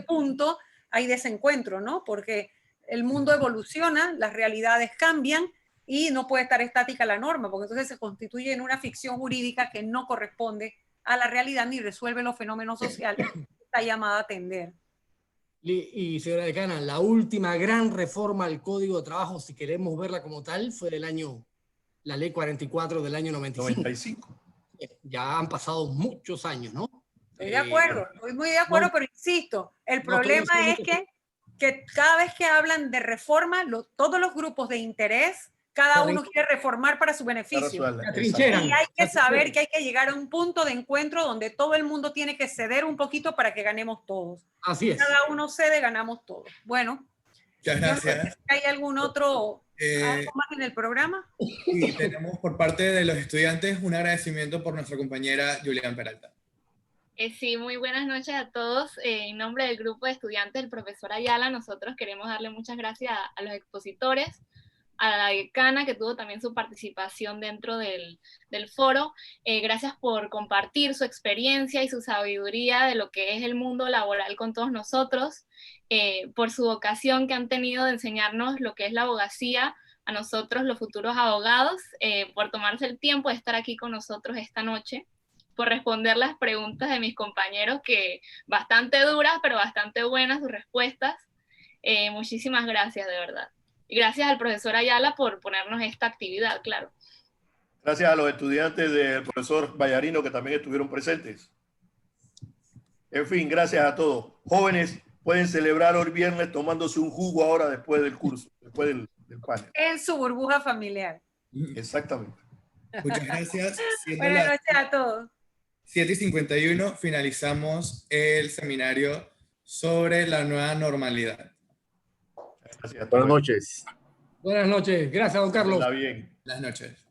punto hay desencuentro, ¿no? Porque el mundo evoluciona, las realidades cambian y no puede estar estática la norma, porque entonces se constituye en una ficción jurídica que no corresponde a la realidad ni resuelve los fenómenos sociales que está llamada a atender. Y señora decana, la última gran reforma al Código de Trabajo, si queremos verla como tal, fue la ley 44 del año 95. Ya han pasado muchos años, ¿no? Estoy de acuerdo, estoy muy de acuerdo, pero insisto, el problema es que cada vez que hablan de reforma, todos los grupos de interés, cada uno quiere reformar para su beneficio. Y hay que saber que hay que llegar a un punto de encuentro donde todo el mundo tiene que ceder un poquito para que ganemos todos. Así es. Cada uno cede, ganamos todos. Bueno, Muchas Yo no sé gracias. si hay algún otro, Eh, algo más en el programa. y tenemos por parte de los estudiantes un agradecimiento por nuestra compañera Julián Peralta. Sí, muy buenas noches a todos. En nombre del grupo de estudiantes del profesor Ayala, nosotros queremos darle muchas gracias a los expositores, a la decana que tuvo también su participación dentro del foro. Gracias por compartir su experiencia y su sabiduría de lo que es el mundo laboral con todos nosotros, por su vocación que han tenido de enseñarnos lo que es la abogacía a nosotros, los futuros abogados, por tomarse el tiempo de estar aquí con nosotros esta noche, por responder las preguntas de mis compañeros, que bastante duras, pero bastante buenas sus respuestas. Muchísimas gracias, de verdad. Y gracias al profesor Ayala por ponernos esta actividad, claro. Gracias a los estudiantes del profesor Vallarino que también estuvieron presentes. En fin, gracias a todos. Jóvenes, pueden celebrar hoy viernes tomándose un jugo ahora después del curso, después del panel. En su burbuja familiar. Exactamente. Muchas gracias. Siendo Buenas las noches a todos. 7:51, finalizamos el seminario sobre la nueva normalidad. Gracias. Buenas noches. Buenas noches. Gracias, don Carlos. Está bien. Buenas noches.